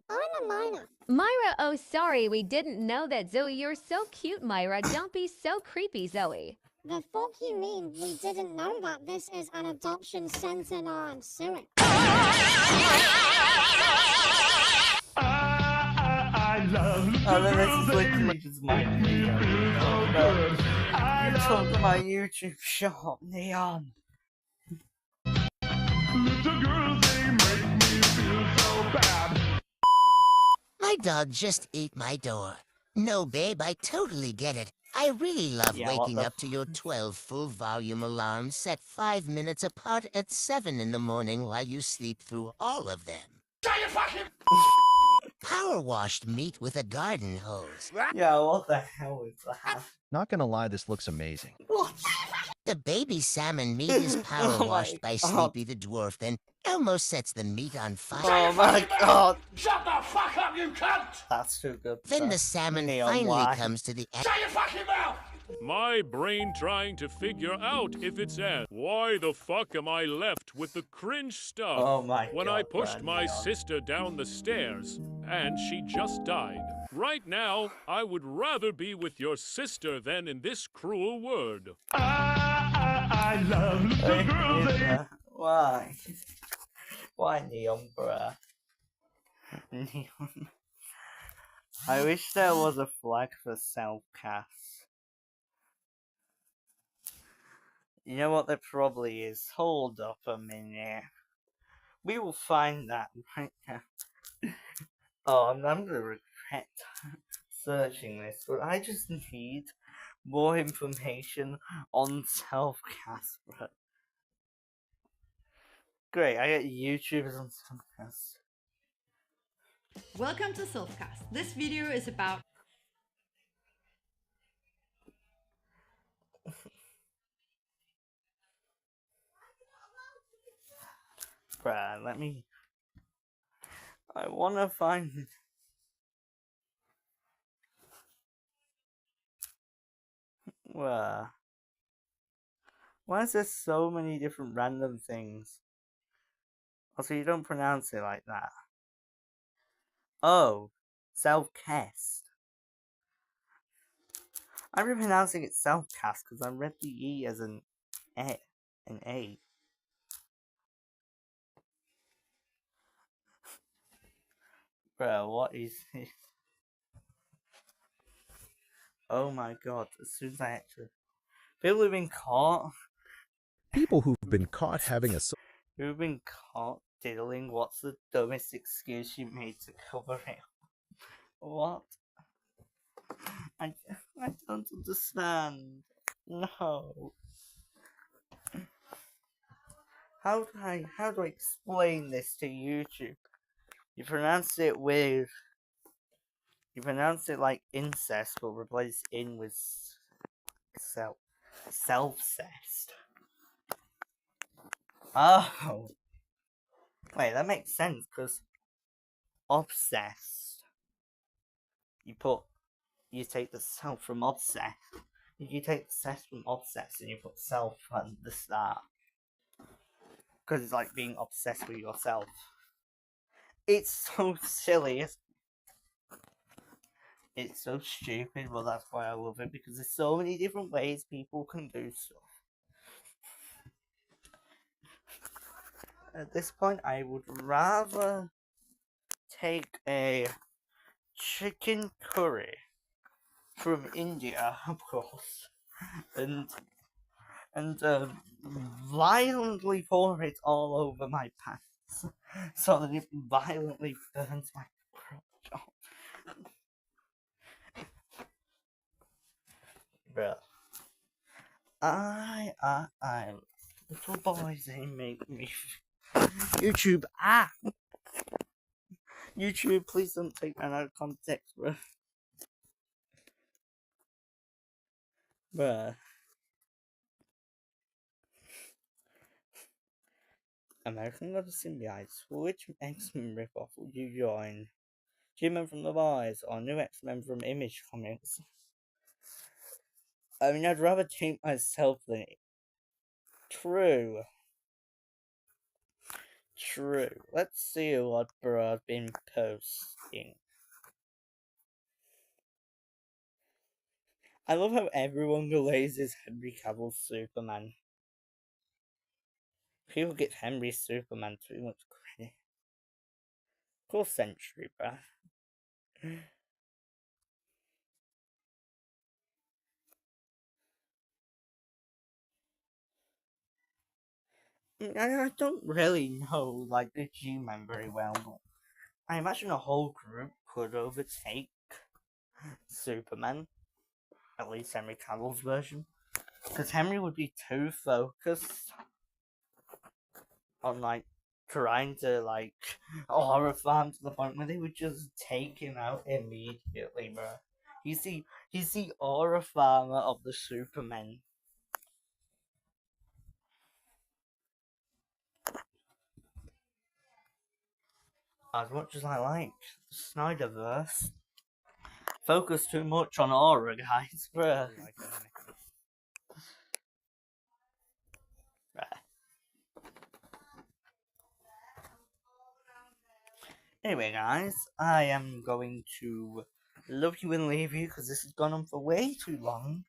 I'm a Myra. Myra, oh sorry, we didn't know that. Zoe, you're so cute, Myra. Don't be so creepy, Zoe. The fuck you mean we didn't know that this is an adoption center? Now I'm suing. I love little Oh, then this girls, is they literally make just my me feel so good. You talk about YouTube shop, Neon. Little girls, they make me feel so bad. My dog just ate my door. No, babe, I totally get it. I really love Yeah, what waking the up to your 12 full volume alarms set 5 minutes apart at 7 in the morning while you sleep through all of them. Power washed meat with a garden hose. Yeah, what the hell is that? Not gonna lie, this looks amazing. The baby salmon meat is power Oh washed my by God. Sleepy the dwarf, then Elmo sets the meat on fire. Oh my god. Shut the fuck up, you cunt! That's too good. Then the sir. salmon Neon, finally why? comes to the Shut your fucking mouth! My brain trying to figure out if it's an why the fuck am I left with the cringe stuff Oh my when god. I pushed bruh, my Neon. sister down the stairs and she just died. Right now, I would rather be with your sister than in this cruel world. I love little girls, they Yeah, why? Why Neon, bruh? Neon. I wish there was a flag for self-cast. You know what there probably is? Hold up a minute. We will find that right now. Oh, I'm gonna regret searching this, but I just need more information on self-cast, bro. Great, I get YouTubers on self-cast. Welcome to Selfcast. This video is about Bruh, let me... I wanna find... Why is there so many different random things? Also, you don't pronounce it like that. Oh, self-cast. I'm pronouncing it self-cast because I read the E as an A. Bro, what is this? Oh my god, as soon as I actually... People who've been caught... People who've been caught having a Who've been caught diddling, what's the dumbest excuse you made to cover it? What? I don't understand. No. How do I explain this to YouTube? You pronounce it weird. You pronounce it like incest, but replace in with self-cessed. Oh. Wait, that makes sense, because obsessed. You take the self from obsessed. You take the cess from obsessed and you put self at the start. Because it's like being obsessed with yourself. It's so silly. It's so stupid, but that's why I love it, because there's so many different ways people can do stuff. At this point, I would rather take a chicken curry from India, of course, and violently pour it all over my pants so that it violently burns my crotch off. Bro, little boys, they make me. YouTube, YouTube, please don't take that out of context, bro. Bruh. American God of Symbiotes. Which X-Men ripoff would you join? G-Men from The Boys or new X-Men from Image Comics? I mean, I'd rather take myself than it. True. Let's see what bro's been posting. I love how everyone glazes Henry Cavill's Superman. People give Henry Superman too much credit. Cool century, bruh. I don't really know, like, the G-Men very well, but I imagine a whole group could overtake Superman. At least Henry Cavill's version. Because Henry would be too focused on, like, trying to, like, horror farm to the point where they would just take him out immediately, bro. He's the aura farmer of the Supermen. As much as I like the Snyderverse, focus too much on aura, guys, bro. Anyway, guys, I am going to love you and leave you because this has gone on for way too long.